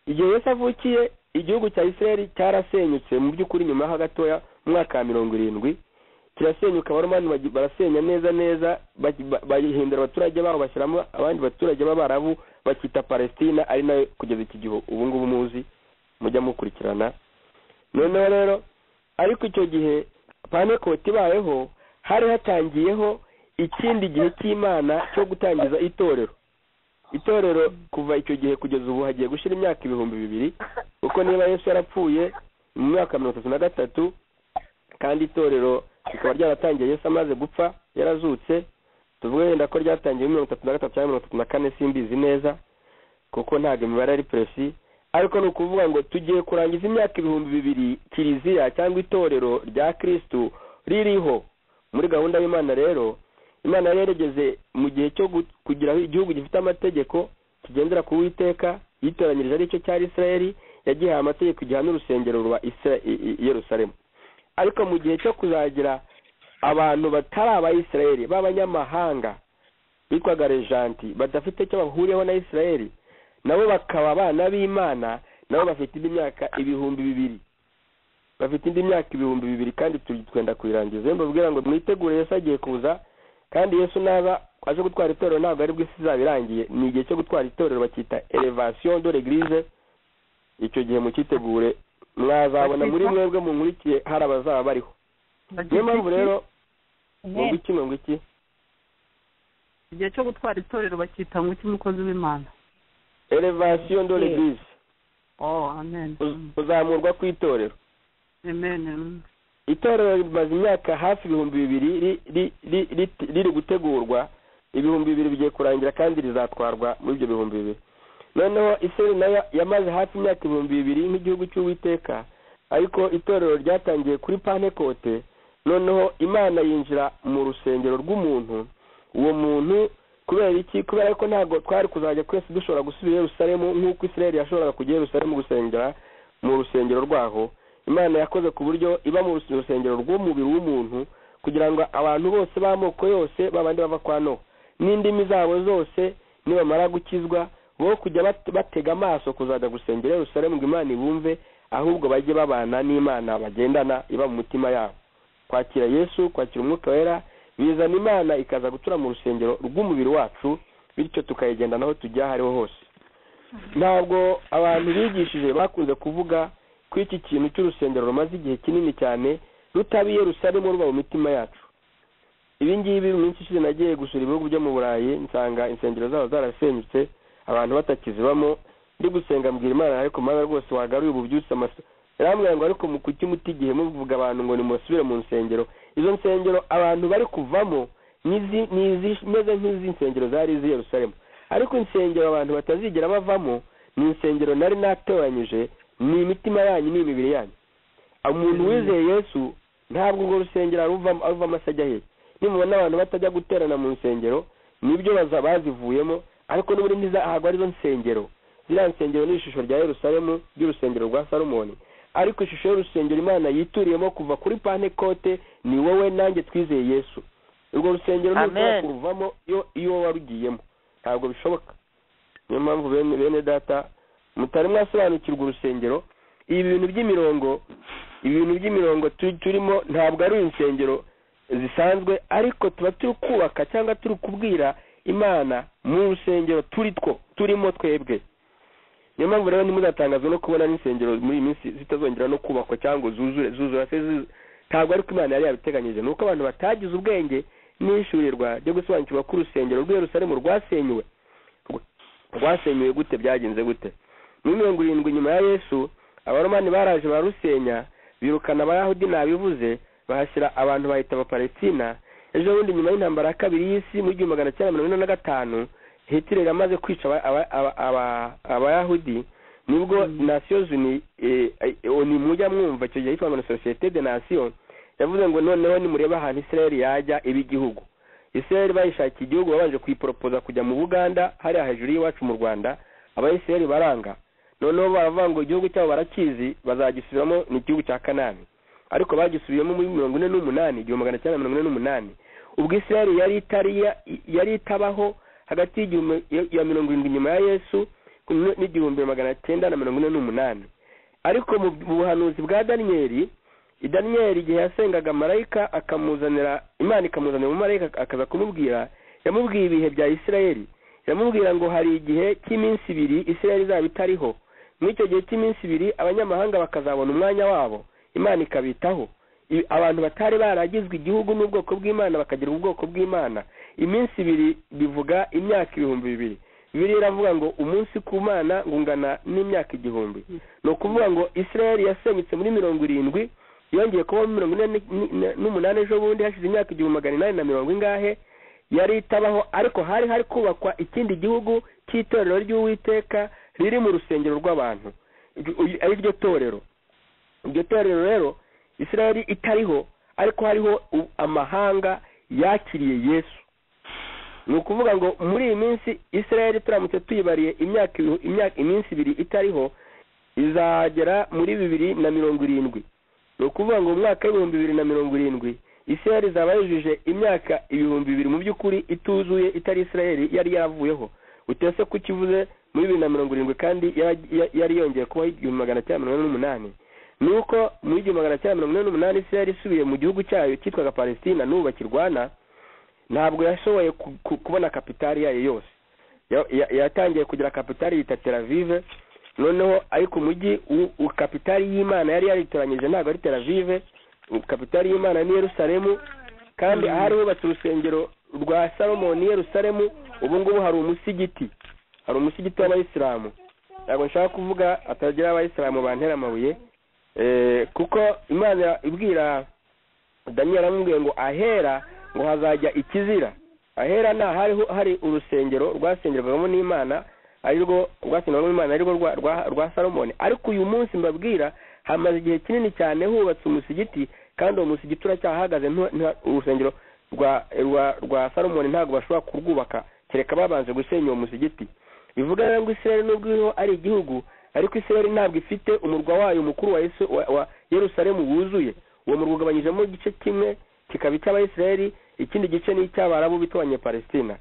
Igihe Yesu avukiye, igihugu cya Isirayeli cyarasenyutse mu by'ukuri nyuma ho gatoya mu mwaka wa 70. Kirasenyuka, Abaromani barasenya neza, bahindura abaturage baho bashyiramo abandi baturage b'Abarabu, bakita Palestina, ari nayo kugeza iki gihe ubu ngubu muzi mujya mukurikirana. Noneho rero ariko icyo gihe Pantekoti bayeho, hari hatangiyeho ikindi gihe cy'Imana cyo gutangiza itorero. Itorero kuva icyo gihe kugeza ubu hagiye gushira imyaka 2000, kuko niba Yesu yarapfuye mu mwaka 33 kandi itorero rikaba ryaratangiye Yesu amaze gupfa yarazutse, tuvuge wenda ko ryatangiye mu 33 cyangwa 34, simbizi neza kuko ntabwo imibare ari presi. Ariko no kuvuga ngo tugiye kurangiza imyaka 2000 kiliziya cyangwa itorero rya Kristo ririho muri gahunda y'Imana. Rero Imana yarigeze mu gihe cyo kugira igihugu gifite amategeko kigendera ku Uwiteka, yitoranyirije ari cyo cyari Isirayeli, yagiye amategeko igihana urusengero rwa Yerusalemu. Ariko mu gihe cyo kuzagira abantu batari abayisirayeli b'abanyamahanga bitwaga rejanti, badafite icyo bahuriyeho na Isirayeli, nabo bakaba abana b'Imana, nabo bafite imyaka 2000. Bafite indi myaka 2000 kandi twenda kuyirangiza. Mbabwira ngo mwitegure, Yesu agiye kuza, kandi Yesu naba aje gutwara itorero ntabwo ari bw'isi zabirangiye, ni igihe cyo gutwara itorero bakita elevation de l'église. Icyo gihe mukitegure, mwazabona muri mwebwe mu nkurikiye hari abazaba bariho. Niyo mpamvu rero ngo iki igihe cyo gutwara itorero bakita ngo iki mukozi w'Imana? Elevation de l'église. Amen. Uzamurwa ku itorero. Amen. Itorero rimaze imyaka hafi 2000 riri gutegurwa, 2000 bigiye kurangira kandi rizatwarwa muri ibyo 2000. Noneho Isirayeli nayo yamaze hafi imyaka 2000 nk'igihugu cy'Uwiteka, ariko itorero ryatangiye kuri Pantekote. Noneho Imana yinjira mu rusengero rw'umuntu. Uwo muntu kubera iki? Kubera ko ntabwo twari kuzajya kwese dushobora gusubira Yerusalemu nk'uko Isirayeli yashoboraga kujya Yerusalemu gusengera mu rusengero rwaho. Imana yakoze ku buryo iba mu rusengero rw'umubiri w'umuntu, kugira ngo abantu bose b'amoko yose babandi bava kwa Nowa n'indimi zabo zose nibamara gukizwa bo kujya batega amaso kuzajya gusengera Yerusalemu ngo Imana ibumve, ahubwo bajye babana n'Imana bagendana iba mu mutima yabo. Kwakira Yesu, kwakira Umwuka Wera bizana Imana ikaza gutura mu rusengero rw'umubiri wacu, bityo tukayigenda naho tujya hariho hose. Ntabwo abantu bigishije bakunze kuvuga ko iki kintu cy'urusengero rumaze igihe kinini cyane rutabi Yerusalemu ruba mu mitima yacu. Ibi ngibi mu minsi ishize nagiye gusura ibihugu byo mu Burayi, nsanga insengero zabo zarasenyutse, abantu batakizibamo. Ndi gusenga mbwira Imana, ariko Mana rwose wagaruye ububyutse yarambwira ngo ariko mu kuki mutigihe muvuga abantu ngo nimusubire mu nsengero. izo nsengero abantu bari kuvamo n'izimeze nk'izi nsengero zari iz'i Yerusalemu, ariko insengero abantu batazigera bavamo ni insengero nari natoranyije, ni imitima yanyu n'imibiri yanyu. Umuntu wizeye Yesu ntabwo urwo rusengero aruvamo asajya he. Nimubona abantu batajya guterana mu nsengero nibyo bazivuyemo, ariko n'ubundi ntabwo arizo nsengero. Ziriya nsengero ni ishusho rya Yerusalemu ry'urusengero rwa Salomoni, ariko ishusho y'urusengero Imana yituriyemo kuva kuri Pentekote ni wowe nanjye twizeye Yesu. Urwo rusengero ntushobora kuruvamo iyo warugiyemo, ntabwo bishoboka. Niyo mpamvu bene data mutari mwasobanukirwa urusengero. Ibintu by'imirongo turimo ntabwo ari insengero zisanzwe, ariko tuba turi kubaka cyangwa turi kubwira Imana mu rusengero turimo twebwe. Niyo mpamvu rero ntimuzatangazwe no kubona n'insengero muri iyi minsi zitazongera no kubakwa cyangwa zuzura. Ntabwo ariko Imana yari yabiteganyije, nuko abantu batagize ubwenge n'ishurirwa ryo gusobanukirwa ko urusengero rw'i Yerusalemu rwasenyuwe gute, byagenze gute. Muri 70 nyuma ya Yesu abaromani baraje barusenya, birukana abayahudi nabivuze, bahashyira abantu bahita Abapalestina. Ejo bundi nyuma y'intambara ya kabiri y'isi mu 1945 Hitler yamaze kwica abayahudi, nibwo Nations Unies ni mujya mwumva icyo gihe yitwa Société des Nations, yavuze ngo noneho nimureba ahantu Israel yajya ibi gihugu. Israel bayishakiye igihugu, babanje kuyiporopoza kujya mu Buganda hariya hejuru y'iwacu mu Rwanda, Abayisraeli baranga. Noneho baravuga ngo igihugu cyabo barakizi, bazagisubiramo ni igihugu cya Kanani, ariko bagisubiyemo muri 1948. Ubwo Israel yari itabaho hagati ya 70 nyuma ya Yesu n'igihumbi 948. Ariko mu buhanuzi bwa Daniel igihe yasengaga marayika akamuzanira, Imana ikamuzanira mu marayika akaza kumubwira, yamubwiye ibihe bya Israeli. Yamubwira ngo hari igihe cy'iminsi 2 Israeli izaba itariho. Muri icyo gihe cy'iminsi 2 abanyamahanga bakazabona umwanya wabo, Imana ikabitaho. Abantu batari baragizwe igihugu n'ubwoko bw'Imana bakagira ubwoko bw'Imana. Iminsi 2 bivuga imyaka 2000. Bibiliya iravuga ngo umunsi ku Mana ngungana n'imyaka 1000. No kuvuga ngo Israeli yasenyutse muri 70, yongeye kuba 48 ejo bundi hashize imyaka 1840 ingahe, yari itabaho, ariko hari kubakwa ikindi gihugu cy'itorero ry'Uwiteka riri mu rusengero rw'abantu, ari ryo torero. Iryo torero rero Israeli itariho, ariko hariho amahanga yakiriye Yesu. Ni ukuvuga ngo muri iyi minsi Israeli turamutse tuyibariye iminsi 2 itariho, izagera muri 2070. Ni ukuvuga ngo mu mwaka w'2070 Israeli izaba yujuje imyaka 2000 mu by'ukuri ituzuye, itari Israeli yari yaravuyeho. Utese ko kivuze muri 2070 kandi yari yongeye kuba 1948. Nuko muri 1948 Israeli isubiye mu gihugu cyayo cyitwaga Palestina n'ubu bakirwana, ntabwo yashoboye kubona kapitali yayo yose. Yatangiye kugira kapitali yita Tel Aviv, noneho ariko umujyi kapitali y'Imana yari yaritoranyije ntabwo ari Tel Aviv, kapitali y'Imana ni Yerusalemu. Kandi ahari hubatse urusengero rwa Salomoni Yerusalemu, ubu ngubu hari umusigiti w'Abayisilamu. Ntabwo nshaka kuvuga atagira Abayisilamu bantera amabuye, kuko Imana ibwira Daniel amubwiye ngo ahera ngo hazajya ikizira. Ahera hari urusengero rwasengerwamo n'Imana, arirwo rwasengerwamo n'Imana, arirwo rwa Salomoni. Ariko uyu munsi mbabwira hamaze igihe kinini cyane hubatse umusigiti, kandi uwo musigiti uracyahagaze. Urusengero rwa Salomoni ntabwo bashobora kurwubaka kereka babanje gusenya uwo musigiti. Bivuga ngo Israeli nubwo ari igihugu, ariko Israeli ntabwo ifite umurwa wayo mukuru wa Yerusalemu wuzuye. Uwo murwa ugabanyijemo igice kimwe kikaba icy'Abayisraeli, ikindi gice ni icy'Abarabu bitwanye Palestina.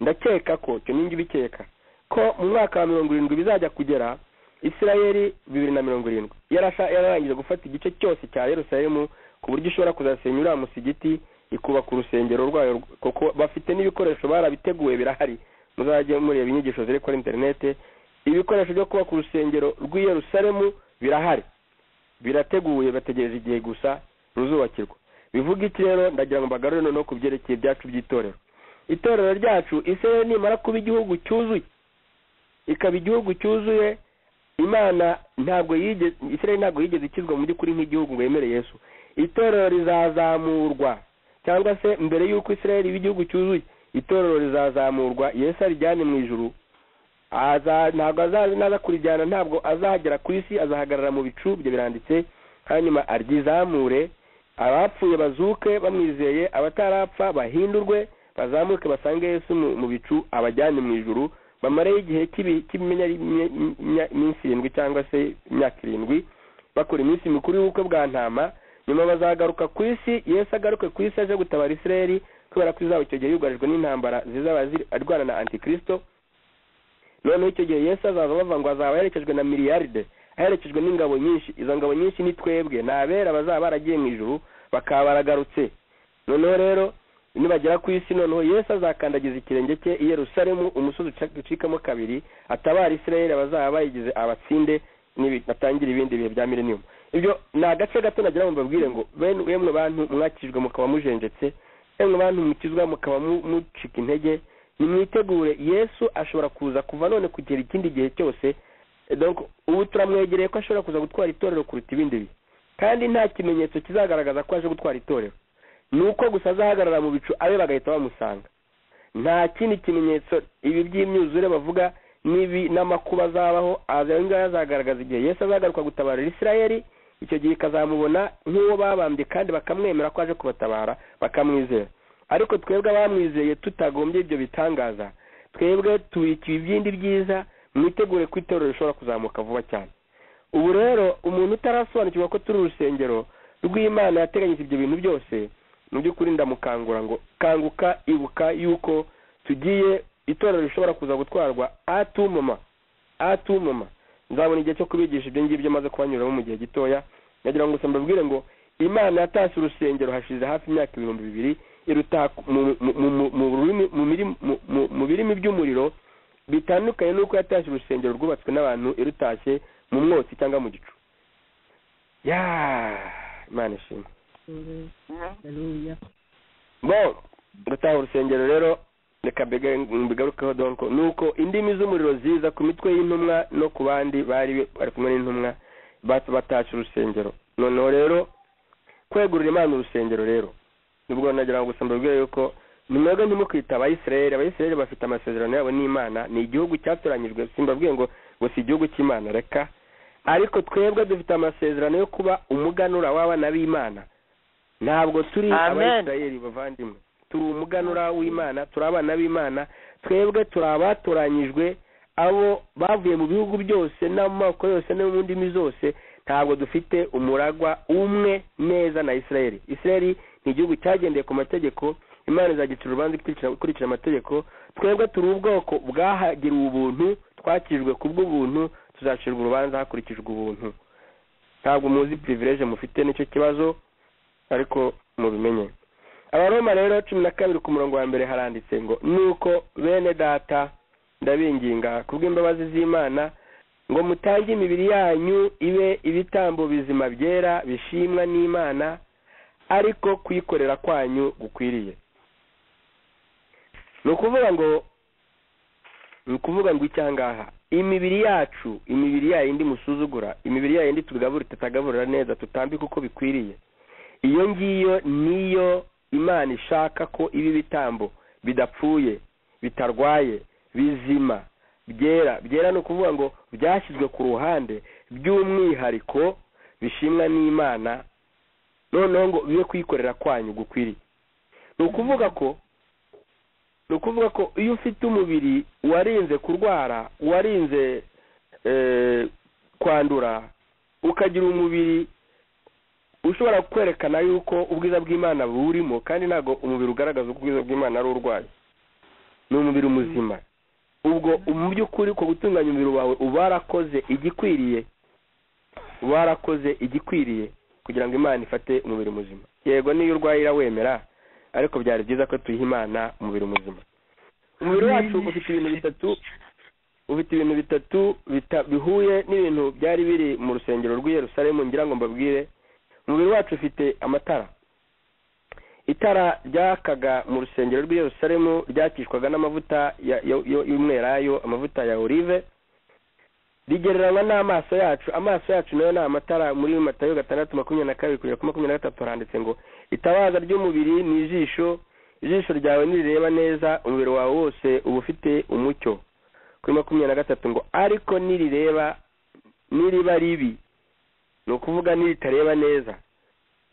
Ndakeka ko cyo ningi bikeka ko mu mwaka wa 70 bizajya kugera Israeli 2070 yararangije gufata igice cyose cya Yerusalemu, ku buryo ishobora kuzasenyura musigiti ikubaka urusengero rwayo, kuko bafite n'ibikoresho barabiteguye birahari. Muzajye mureba inyigisho ziri kuri internet, ibikoresho byo kubaka urusengero rw'i Yerusalemu birahari, birateguye, bategereje igihe gusa ruzubakirwa. Bivuga iki rero? Ndagira ngo mbagarure no kubyerekeye byacu by'itorero. Itorero ryacu Israeli nimara kuba igihugu cyuzuye, ikaba igihugu cyuzuye, Imana Israeli ntabwo yigeze ikizwa mu by'ukuri nk'igihugu ngo yemere Yesu. itorero rizazamurwa, cyangwa se mbere y'uko Isirayeli iba igihugu cyuzuye itorero rizazamurwa, Yesu arijyane mu ijuru. Ntabwo azaza kurijyana, ntabwo azahagera ku isi, azahagarara mu bicu, ibyo biranditse, hanyuma aryizamure, abapfuye bazuke bamwizeye, abatarapfa bahindurwe bazamuke basange Yesu mu bicu, abajyane mu ijuru, bamareho igihe iminsi 7 cyangwa se imyaka 7 bakora iminsi mikuru y'ubukwe bwa ntama. Nyuma bazagaruka ku isi, Yesu agaruke ku isi aje gutabara Isirayeli, kubera ko izaba icyo gihe yugarijwe n'intambara zizaba arwana na Antikristo. Noneho icyo gihe Yesu azaza bavuga ngo azaba yaherekejwe na miliyaride, aherekejwe n'ingabo nyinshi. Izo ngabo nyinshi ni twebwe, ni abera bazaba baragiye mu ijuru bakaba baragarutse. Noneho rero nibagera ku isi, noneho Yesu azakandagiza ikirenge cye i Yerusalemu, umusozi ucikamo kabiri, atabara Isirayeli, abazaba bayigize abatsinde, batangira ibindi bihe bya millennium. Ibyo ni agace gato nagira ngo mbabwire ngo bemwe bantu mwakijwe mukaba mujenjetse, bemwe bantu mukizwa mukaba mucika intege, nimwitegure. Yesu ashobora kuza kuva none kugera ikindi gihe cyose. Donc ubu turamwegereye ko ashobora kuza gutwara itorero kuruta ibindi bihe, kandi nta kimenyetso kizagaragaza ko aje gutwara itorero. Nuko gusa azahagarara mu bicu abe bagahita bamusanga. Nta kindi kimenyetso. Ibi by'imyuzure bavuga nibi n'amakuba azabaho azagaragaza igihe Yesu azagaruka gutabara Isirayeli. Icyo gihe kazamubona nk'uwo babambye kandi bakamwemera ko aje kubatabara, bakamwizera. Ariko twebwe abamwizeye tutagombye ibyo bitangaza, twebwe tubikiye ibyindi byiza, mwitegure ko itorero rishobora kuzamuka vuba cyane. Ubu rero umuntu utarasobanukirwa ko turi urusengero rw'Imana yateganyije ibyo bintu byose, mu by'ukuri ndamukangura ngo kanguka, ibuka yuko tugiye itorero rishobora kuza gutwarwa atumoma. Nzabona igihe cyo kubigisha ibyo ngibyo maze kubanyuramo mu gihe gitoya. Nagira ngo mbabwire ngo Imana yatashye urusengero hashize hafi imyaka 2000, iruta mu birimi by'umuriro bitandukanye n'uko yatashye urusengero rwubatswe n'abantu, irutashye mu mwotsi cyangwa mu gicu. Imana ishimwe. Gutaha urusengero rero reka mbigarukeho. Donc nuko indimi z'umuriro ziza ku mitwe y'intumwa no ku bandi bari kumwe n'intumwa batashye urusengero. Noneho rero kwegurira Imana urusengero rero nibwo nagira ngo mbabwire yuko nimwebwe ntimukwita Abayisirayeli bafite amasezerano yabo n'Imana, ni igihugu cyatoranyijwe. Simbabwiye ngo si igihugu cy'Imana, reka. Ariko twebwe dufite amasezerano yo kuba umuganura w'abana b'Imana. Ntabwo turi Abayisirayeli bavandimwe, turi umuganura w'Imana, turi abana b'Imana. Twebwe turi abatoranyijwe, abo bavuye mu bihugu byose n'amoko yose no mu ndimi zose. Ntabwo dufite umuragwa umwe neza na Isirayeli. Isirayeli ni igihugu cyagendeye ku mategeko, Imana izagicira urubanza ikurikira amategeko. Twebwe turi ubwoko bwahagiriwe ubuntu, twakijwe ku bw'ubuntu, tuzacirwa urubanza hakurikijwe ubuntu. Ntabwo muzi privilege mufite, nicyo kibazo, ariko mubimenye. Abaroma rero 12 ku murongo wa mbere haranditse ngo nuko bene data ndabinginga kubw'imbabazi z'Imana ngo mutange imibiri yanyu ibe ibitambo bizima byera bishimwa n'Imana, ariko kuyikorera kwanyu gukwiriye. Nukuvuga ngo icyangaha imibiri yacu, imibiri yayindi musuzugura, imibiri yayindi tutagaburira neza, tutambika uko bikwiriye, iyo ngiyo niyo Imana ishaka ko ibi bitambo bidapfuye, bitarwaye, bizima, byera no kuvuga ngo byashyizwe ku ruhande by'umwihariko bishimwa n'Imana, noneho ngo bibe kwikorera kwanyu gukwiriye. Nukuvuga ko iyo ufite umubiri warinze kurwara, warinze kwandura, ukagira umubiri ushobora kwerekana yuko ubwiza bw'Imana burimo, kandi ntago umubiri ugaragaza ubwiza bw'Imana ari urwaye, ni umubiri muzima. Ubwo mu by'ukuri ko gutunganya umubiri wawe ubarakoze igikwiriye kugira ngo Imana ifate umubiri muzima. Yego niyo urwaye irawemera, ariko byari byiza ko tuyiha Imana umubiri muzima. Umubiri wacu ufite ibintu bitatu bihuye n'ibintu byari biri mu rusengero rw'i Yerusalemu. Ngira ngo mbabwire, umubiri wacu ufite amatara. Itara ryakaga mu rusengero rw'i Yerusalemu ryakishwaga n'amavuta y'umwelayo, amavuta ya olive. rigereranywa n'amaso yacu. Amaso yacu nayo ni amatara. Muri Matayo 6:22-23 haranditse ngo itabaza ry'umubiri ni ijisho, ijisho ryawe nirireba neza umubiri wawe wose uba ufite umucyo. Kuri 23 ngo ariko niriba ribi, ni ukuvuga niritareba neza.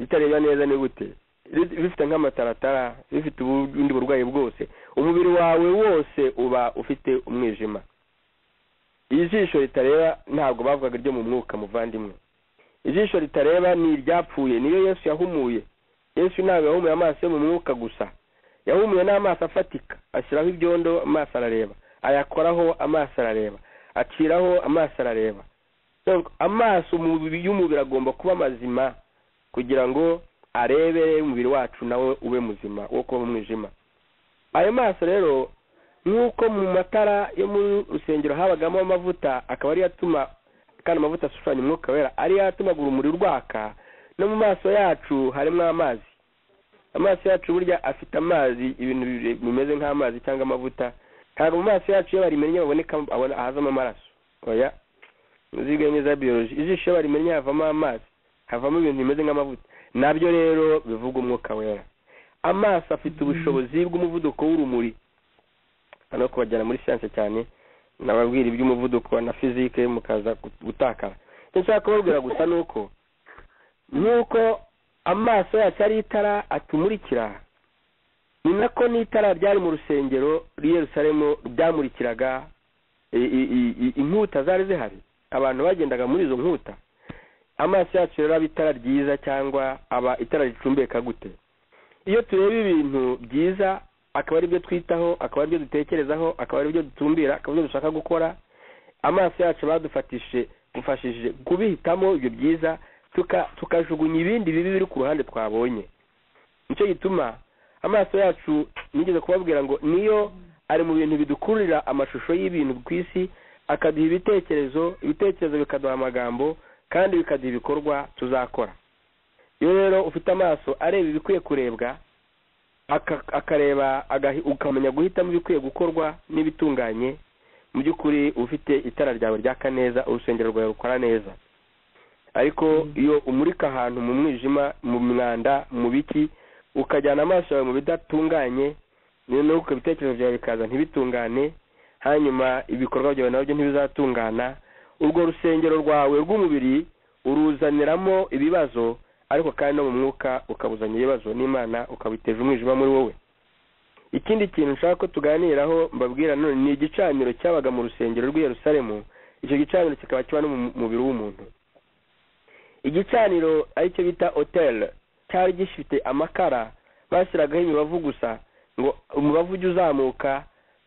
Ritareba neza ni gute? Bifite nk'amataratara, bifite ubundi burwayi bwose, umubiri wawe wose uba ufite umwijima. Ijisho ritareba ntabwo bavugaga ryo mu mwuka muvandimwe. Ijisho ritareba ni iryapfuye, niyo Yesu yahumuye. Yesu ntabwo yahumuye amaso yo mu mwuka gusa, yahumuye n'amaso afatika. Ashyiraho ibyondo amaso arareba, ayakoraho amaso arareba, aciraho amaso arareba. Amaso y'umubiri agomba kuba mazima kugira ngo arebe umubiri wacu nawe ube muzima wo kuba mu mwijima. Ayo maso rero nk'uko mu matara yo mu rusengero habagamo amavuta, akaba ari yatuma, kandi amavuta ashushanya umwuka wera, ari yatuma urumuri rwaka, no mu maso yacu harimo amazi. Amaso yacu burya afite amazi, ibintu bimeze nk'amazi cyangwa amavuta. Ntabwo mu maso yacu iyo barimennye baboneka ahazamo amaraso. Oya, muzige neza biology. Ijisho iyo barimennye havamo amazi, havamo ibintu bimeze nk'amavuta. Nabyo rero bivuga umwuka wera. Amaso afite ubushobozi bw'umuvuduko w'urumuri. Hano kubajyana muri siyanse cyane, nababwira iby'umuvuduko na fizike mukaza gutakara. Nshaka kubabwira gusa nuko nk'uko amaso yacu ari itara atumurikira, ni nako n'itara ryari mu rusengero rw'i Yerusalemu ryamurikiraga inkuta zari zihari. Abantu bagendaga muri izo nkuta. Amaso yacu rero aba itara ryiza cyangwa aba itara ricumbeka gute? Iyo tureba ibintu byiza, akaba ari byo twitaho, akaba ari byo dutekerezaho, akaba ari byo dutumbira, akaba ari byo dushaka gukora, amaso yacu badufashije kubihitamo ibyo byiza, tukajugunya ibindi bibi biri ku ruhande twabonye. Nicyo gituma amaso yacu nigeze kubabwira ngo niyo ari mu bintu bidukurira amashusho y'ibintu ku isi, akaduha ibitekerezo bikaduha amagambo, kandi bikaduha ibikorwa tuzakora. Iyo rero ufite amaso areba ibikwiye kurebwa, akareba ukamenya guhitamo ibikwiye gukorwa n'ibitunganye, mu by'ukuri ufite itara ryawe ryaka neza, urusengero rwawe rukora neza. Ariko iyo umurika ahantu mu mwijima, mu mwanda, mu biki, ukajyana amaso yawe mu bidatunganye, noneho ibitekerezo byawe bikaza ntibitungane, hanyuma ibikorwa byawe nabyo ntibizatungana, urwo rusengero rwawe rw'umubiri uruzaniramo ibibazo, ariko kandi no mu mwuka ukabuzanya ibibazo n'Imana, ukabiteje umwijima muri wowe. Ikindi kintu nshaka ko tuganiraho mbabwira none ni igicaniro cyabaga mu rusengero rw'i Yerusalemu. Icyo gicaniro kikaba kiba no mu mubiri w'umuntu. Igicaniro aricyo bita hotel cyari gifite amakara bashyiragaho imibavu gusa, ngo umubavu ujye uzamuka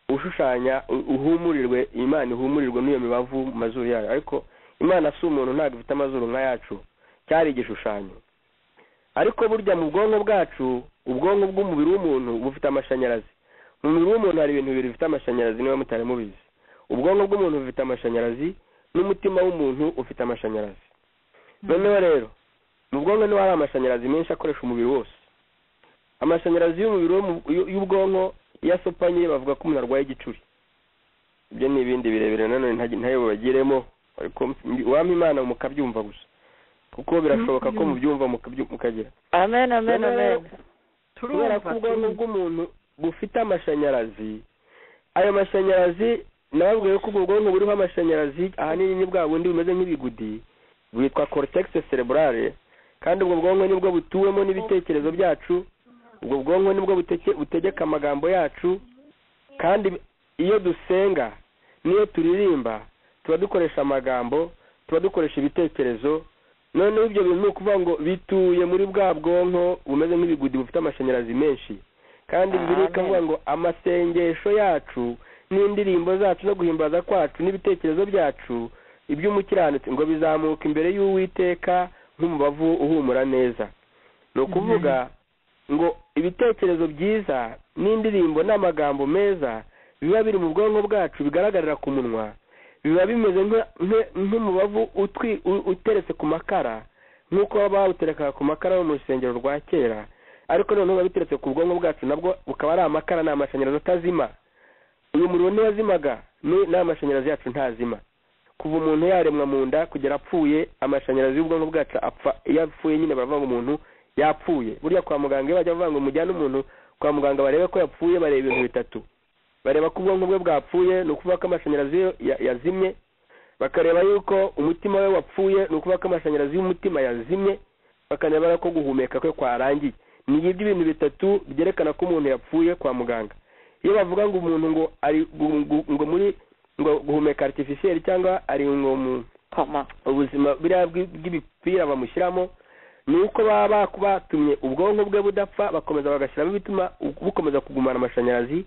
ushushanya uhumurirwe, Imana ihumurirwe n'iyo mibavu mu mazuru yayo. Ariko Imana si umuntu, ntabwo ifite amazuru nka yacu, cyari igishushanyo. Ariko burya mu bwonko bwacu, ubwonko bw'umubiri w'umuntu bufite amashanyarazi. Mu mubiri w'umuntu hari ibintu bibiri bifite amashanyarazi, niba mutari mubizi. Ubwonko bw'umuntu bufite amashanyarazi, n'umutima w'umuntu ufite amashanyarazi. Noneho rero mu bwonko niho hari amashanyarazi menshi akoresha umubiri wose. Amashanyarazi y'umubiri y'ubwonko iyo asopanye bavuga ko umuntu arwaye igicuri. Ibyo ni ibindi birebire nanone ntayo bagiremo, ariko wampa Imana mukabyumva gusa, kuko birashoboka ko mubyumva mukagira. Amen, amen, amen. Kubera ko ubwonko bw'umuntu bufite amashanyarazi, ayo mashanyarazi nababwiye ko ubwo bwonko buriho amashanyarazi ahanini ni bwa bundi bumeze nk'ibigudi, bwitwa cortex cerebrale, kandi ubwo bwonko nibwo butuwemo n'ibitekerezo byacu. Ubwo bwonko nibwo butegeka amagambo yacu, kandi iyo dusenga niyo turirimba tuba dukoresha amagambo, tuba dukoresha ibitekerezo. Noneho ibyo bintu ni ukuvuga ngo bituye muri bwa bwonko bumeze nk'ibigudi bufite amashanyarazi menshi. Kandi Bibiliya ikavuga ngo amasengesho yacu n'indirimbo zacu no guhimbaza kwacu n'ibitekerezo byacu iby'umukiranutsi ngo bizamuka imbere y'Uwiteka nk'umubavu uhumura neza. Ni ukuvuga ngo ibitekerezo byiza n'indirimbo n'amagambo meza biba biri mu bwonko bwacu bigaragarira ku munwa, biba bimeze nk'umubavu uteretse ku makara, nk'uko bawuterekaga ku makara yo mu rusengero rwa kera. Ariko noneho biba biteretse ku bwonko bwacu, nabwo bukaba ari amakara, n'amashanyarazi atazima. Uyu muriro ntiwazimaga, n'amashanyarazi yacu ntazima. kuva umuntu yaremwa mu nda kugera apfuye amashanyarazi y'ubwonko bwacu apfa iyo apfuye nyine baravuga ngo umuntu yapfuye. Burya kwa muganga iyo bajya bavuga ngo mujyane umuntu kwa muganga barebe ko yapfuye bareba ibintu bitatu. Bareba ko ubwonko bwe bwapfuye ni ukuvuga ko amashanyarazi yazimye, bakareba yuko umutima we wapfuye ni ukuvuga ko amashanyarazi y'umutima yazimye, bakareba ko guhumeka kwe kwarangiye. Ni ibintu bitatu byerekana ko umuntu yapfuye kwa muganga. Iyo bavuga ngo umuntu ngo ari ngo muri ngo guhumeka artificiel cyangwa ari ngo mu ubuzima biriya bw'ibipira bamushyiramo, ni uko baba batumye ubwonko bwe budapfa bakomeza bagashyiramo ibituma bukomeza kugumana amashanyarazi,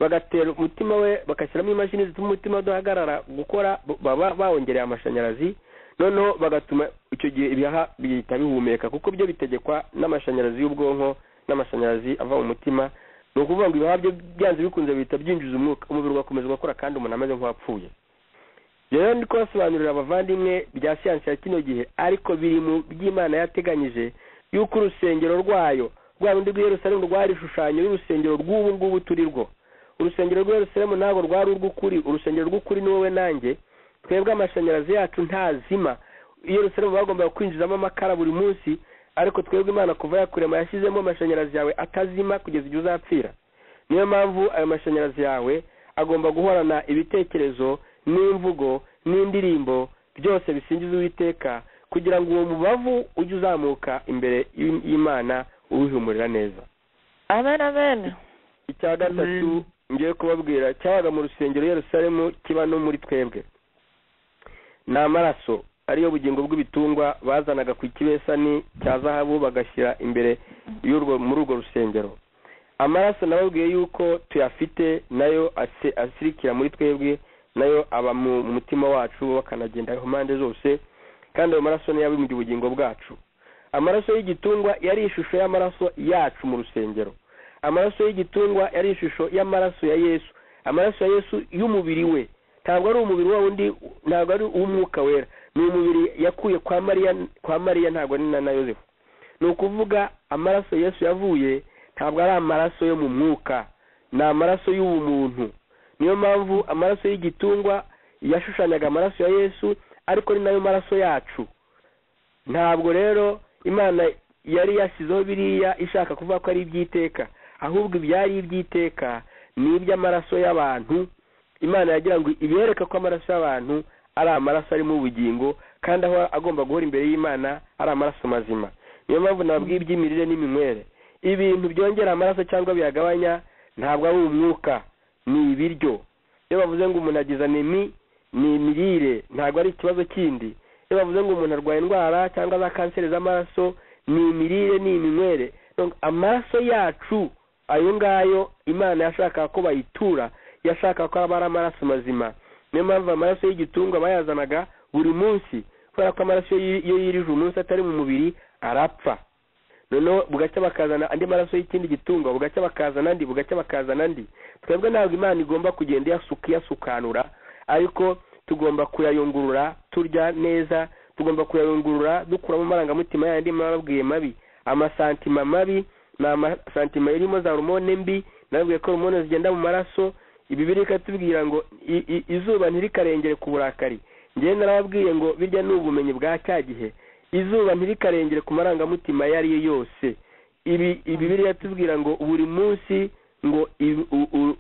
bagatera umutima we bagashyiramo imashini zituma umutima udahagarara gukora, baba bawongereye amashanyarazi, noneho bagatuma icyo gihe ibihaha bihita bihumeka kuko byo bitegekwa n'amashanyarazi y'ubwonko n'amashanyarazi ava mu mutima. Ni ukuvuga ngo ibihaha byo byanze bikunze bihita byinjiza umwuka, umubiri ugakomeza gukora kandi umuntu ameze nk'uwapfuye. Rero ndi kubasobanurira abavandimwe bya siyansi ya kino gihe, ariko biri mu by'Imana yateganyije yuko urusengero rwayo rwa rundi rw'i Yerusalemu rwari ishushanyo y'urusengero rw'ubu ngubu turi rwo. Urusengero rw'i Yerusalemu ntabwo rwari urw'ukuri, urusengero rw'ukuri ni wowe nanjye. Twebwe amashanyarazi yacu ntazima. I Yerusalemu bagombaga kwinjizamo amakara buri munsi, ariko twebwe Imana kuva yakurema yashyizemo amashanyarazi yawe atazima kugeza igihe uzapfira. Niyo mpamvu ayo mashanyarazi yawe agomba guhorana ibitekerezo n'imvugo n'indirimbo byose bisingiza Uwiteka, kugira ngo uwo mubavu ujye uzamuka imbere y'Imana uwihumurira neza. Amen, amen. Icya gatatu ngiye kubabwira cyabaga mu rusengero Yerusalemu kiba no muri twebwe, ni amaraso ariyo bugingo bw'ibitungwa bazanaga ku kibesani cya zahabu bagashyira imbere muri urwo rusengero. Amaraso nababwiye yuko tuyafite, nayo asirikira muri twebwe, nayo aba mu mutima wacu bakanagenda impande zose, kandi ayo maraso niyo abimbye ubugingo bwacu. Amaraso y'igitungwa yari ishusho y'amaraso yacu mu rusengero. Amaraso y'igitungwa yari ishusho y'amaraso ya Yesu, amaraso ya Yesu y'umubiri we. Ntabwo ari umubiri wa undi, ntabwo ari uw'umwuka wera, ni umubiri yakuye kwa Mariya ntabwo ari na Yosefu. Ni ukuvuga amaraso Yesu yavuye ntabwo ari amaraso yo mu mwuka, ni amaraso y'ubumuntu. Niyo mpamvu amaraso y'igitungwa yashushanyaga amaraso ya Yesu, ariko ni nayo maraso yacu. Ntabwo rero Imana yari yashyizeho biriya ishaka kuvuga ko ari iby'iteka, ahubwo ibyari iby'iteka ni iby'amaraso y'abantu. Imana yagira ngo ibereke ko amaraso y'abantu ari amaraso arimo ubugingo, kandi aho agomba guhora imbere y'Imana ari amaraso mazima. Niyo mpamvu nababwiye iby'imirire n'iminywere. Ibintu byongera amaraso cyangwa biyagabanya ntabwo ari umwuka, ni ibiryo. Iyo bavuze ngo umuntu agize anemi, ni imirire, ntabwo ari ikibazo kindi. Iyo bavuze ngo umuntu arwaye indwara cyangwa za kanseri z'amaraso, ni imirire, ni iminywere. Amaraso yacu ayo ngayo Imana yashaka ko bayitura, yashaka ko aba ari amaraso mazima. Niyo mpamvu amaraso y'igitungwa bayazanaga buri munsi, kubera ko amaraso iyo yirije umunsi atari mu mubiri arapfa. Noneho bugacya bakazana andi maraso y'ikindi gitungwa, bugacya bakazana andi, bugacya bakazana andi. Twebwe ntabwo Imana igomba kugenda yasukanura, ariko tugomba kuyayungurura turya neza, tugomba kuyayungurura dukuramo amarangamutima yandi mababwiye mabi. Amasantima mabi ni amasantima irimo za hormone mbi, nabwiye ko hormone zigenda mu maraso. Ibibiri katubwira ngo izuba ntirikarengere ku burakari. Ngiye narababwiye ngo birya ni ubumenyi bwa cya gihe. Izuba ntirikarengere ku marangamutima yari yo yose. Ibibiri yatubwira ngo buri munsi ngo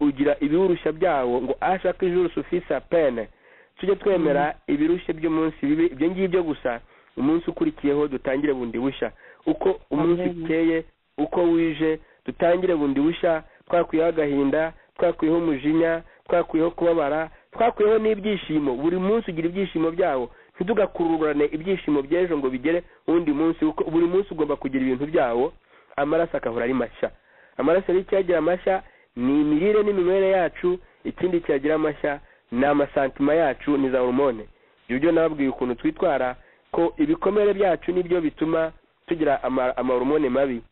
ugira ibirushya byawo, ngo ashaka ijuru sufisa pene. Tujye twemera ibirushye by'umunsi bibi, ibyo ngibyo gusa. Umunsi ukurikiyeho dutangire bundi busha. Uko umunsi ukeye, uko wije, dutangire bundi busha, twakwiyeho agahinda, twakwiyeho umujinya, twakwiyeho kubabara, twakwiyeho n'ibyishimo. Buri munsi ugira ibyishimo byawo, ntidugakururane ibyishimo by'ejo ngo bigere undi munsi, kuko buri munsi ugomba kugira ibintu byawo. Amaraso akahora ari mashya. Amaraso y'icyagira amashya ni imirire n'iminywere yacu, ikindi cyagira amashya ni amasantima yacu, ni za hormone. Ibyo nababwiye ukuntu twitwara, ko ibikomere byacu nibyo bituma tugira amahormone mabi,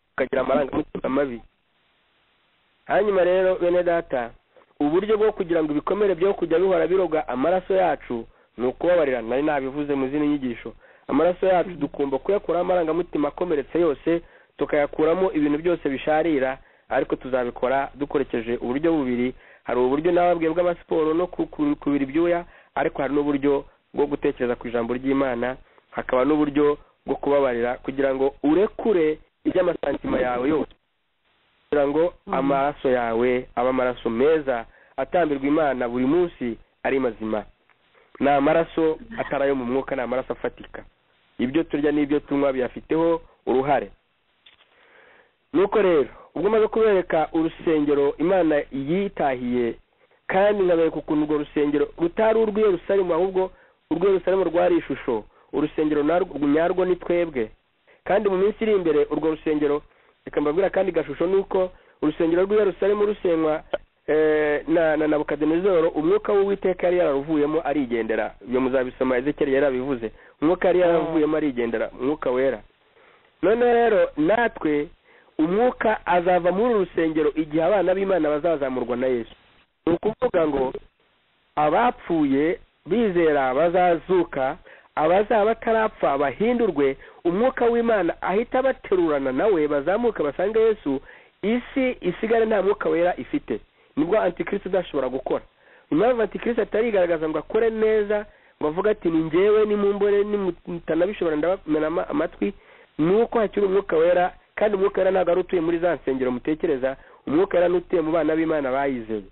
tukagira amarangamutima mabi. Hanyuma rero bene data, uburyo bwo kugira ngo ibikomere byo kujya bihora biroga amaraso yacu ni ukubabarira. Nari nabivuze mu zindi nyigisho. Amaraso yacu dukumva kuyakuraho amarangamutima akomeretse yose, tukayakuramo ibintu byose bisharira, ariko tuzabikora dukoresheje uburyo bubiri. Hari uburyo nababwiye bw'amasiporo no kubira ibyuya, ariko hari n'uburyo bwo gutekereza ku ijambo ry'Imana, hakaba n'uburyo bwo kubabarira kugira ngo urekure iby'amasantima yawe yose, kugira ngo amaraso yawe aba amaraso meza atambirwa Imana buri munsi ari mazima. Ni amaraso atari ayo mu mwuka, ni amaraso afatika. Ibyo turya n'ibyo tunywa biyafiteho uruhare. Nuko rero ubwo umaze kubereka urusengero Imana yitahiye, kandi nkabereka ukuntu urwo rusengero rutari urw'i Yerusalemu, ahubwo urw'i Yerusalemu rwari ishusho, urusengero nyarwo ni twebwe. Kandi mu minsi iri imbere urwo rusengero, reka mbabwira kandi gashusho, nuko urusengero rw'i Yerusalemu rusenywa na Nabukadinezoro, umwuka w'Uwiteka yari yararuvuyemo arigendera. Ibyo muzabisoma, Ezekiel yarabivuze, umwuka yari yaravuyemo arigendera, umwuka wera. None rero natwe umwuka azava muri uru rusengero igihe abana b'Imana bazazamurwa na Yesu. Ni ukuvuga ngo abapfuye bizera bazazuka, abazaba batarapfa bahindurwe, umwuka w'Imana ahita baterurana nawe, bazamuka basange Yesu, isi isigare nta mwuka wera ifite. Nibwo Antikristo udashobora gukora. Impamvu Antikristo atarigaragaza ngo akore neza, ngo avuga ati ni njyewe nimumbore nimutanabishobora ndabamena amatwi, nuko hakiri umwuka wera. Kandi umwuka wera ntabwo ari utuye muri za nsengero mutekereza, umwuka wera nutuye mu bana b'Imana bayizeye.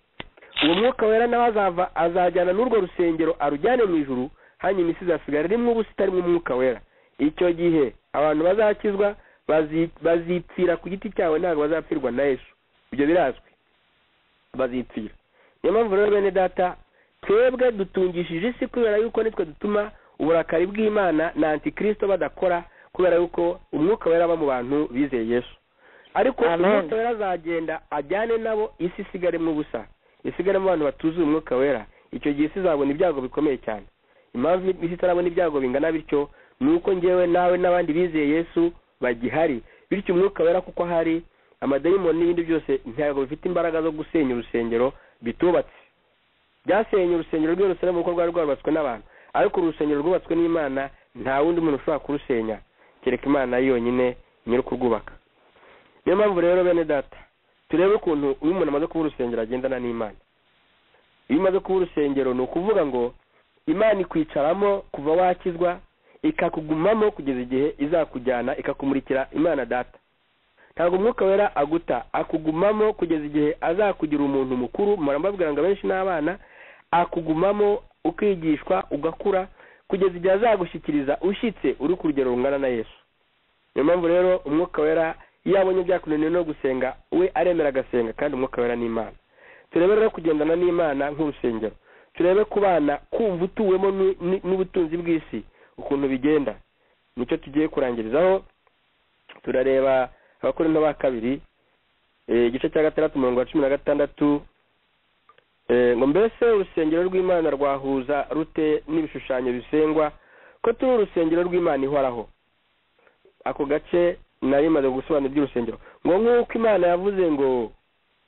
Uwo mwuka wera nawe azajyana n'urwo rusengero arujyane mu ijuru, hanyuma isi izasigara rimwe ubusa itarimo umwuka wera. Icyo gihe abantu bazakizwa bazipfira ku giti cyawe, ntabwo bazapfirwa na Yesu. Ibyo birazwi, bazipfira. Niyo mpamvu rero bene data, twebwe dutungishije isi kubera yuko nitwe dutuma uburakari bw'Imana na Antikristo badakora, kubera yuko umwuka wera aba mu bantu bizeye Yesu. Ariko umwuka wera azagenda ajyane nabo, isi isigaremo ubusa, isigaremo abantu batuzuye umwuka wera. Icyo gihe isi izabona ibyago bikomeye cyane. Impamvu isi itarabona ibyago bingana bityo, nuko njyewe nawe n'abandi bizeye Yesu bagihari. Bityo umwuka wera kuko hari, amadayimoni n'ibindi byose ntabwo bifite imbaraga zo gusenya urusengero bitubatse. Byasenye urusengero rw'i Yerusalemu kuko rwari rwarubatswe n'abantu, ariko urusengero rwubatswe n'Imana nta wundi muntu ushobora kurusenya kereka Imana yonyine nyiri kurwubaka. Niyo mpamvu rero bene data, turebe ukuntu uyu muntu amaze kuba urusengero agendana n'Imana. Iyo umaze kuba urusengero, ni ukuvuga ngo Imana ikwicaramo kuva wakizwa, ikakugumamo kugeza igihe izakujyana ikakumurikira Imana Data. Ntabwo umwuka wera aguta, akugumamo kugeza igihe azakugira umuntu mukuru. Murambabwira ngo benshi n'abana, akugumamo ukigishwa ugakura kugeza igihe azagushyikiriza ushyitse uri ku rugero rungana na Yesu. Niyo mpamvu rero umwuka wera iyo abonye byakunaniye no gusenga, we aremera agasenga, kandi umwuka wera n'Imana. Turebe rero kugendana n'Imana nk'urusengero, turebe kubana kumva utuwemo n'ubutunzi bw'isi ukuntu bigenda. Nicyo tugiye kurangirizaho. Turareba Abakorinto ba kabiri igice cya 6:16, ngo mbese urusengero rw'Imana rwahuza rute n'ibishushanyo bisengwa, ko turi urusengero rw'Imana ihoraho. Ako gace nari maze gusobanura iby'urusengero, ngo nk'uko Imana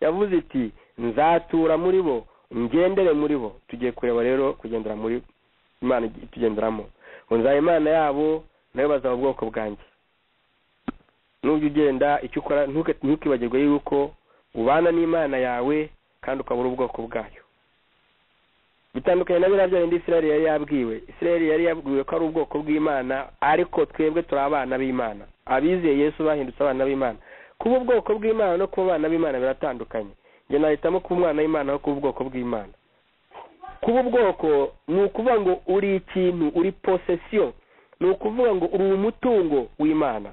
yavuze iti nzatura muri bo, ngendere muri bo. Tugiye kureba rero kugendera muri Imana tugenderamo, ngo nzaye Imana yabo, nayo bazaba ubwoko bwanjye. Nujya ugenda icyo ukora, ntukibagirwe yuko ubana n'Imana yawe kandi ukabura ubwoko bwayo. Bitandukanye na biriya bindi Isirayeli yari yabwiwe. Isirayeli yari yabwiwe ko ari ubwoko bw'Imana, ariko twebwe turi abana b'Imana. Abizeye Yesu bahindutse abana b'Imana. Kuba ubwoko bw'Imana no kuba abana b'Imana biratandukanye. Njye nahitamo kuba umwana w'Imana no kuba ubwoko bw'Imana. Kuba ubwoko ni ukuvuga ngo uri ikintu, uri possession, ni ukuvuga ngo uri umutungo w'Imana.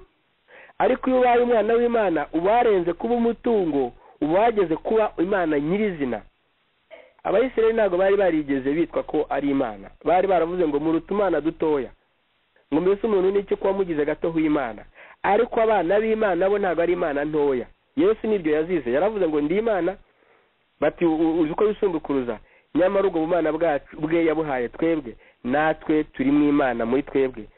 Ariko iyo ubaye umwana w'Imana, uba warenze kuba umutungo, uba wageze kuba Imana nyirizina. Abayisirayeli ntabwo bari barigeze bitwa ko ari Imana, bari baravuze ngo muruta umwana dutoya, ngo mbese umuntu n'icyo kuba mugize gato w'Imana. Ariko abana b'Imana bo ntabwo ari Imana ntoya. Yesu nibyo yazize, yaravuze ngo ndi Imana, bati uzi ko bisumbukuruza, nyamara ubwo bumana bwacu bwe yabuhaye twebwe, natwe turi mu Imana muri twebwe.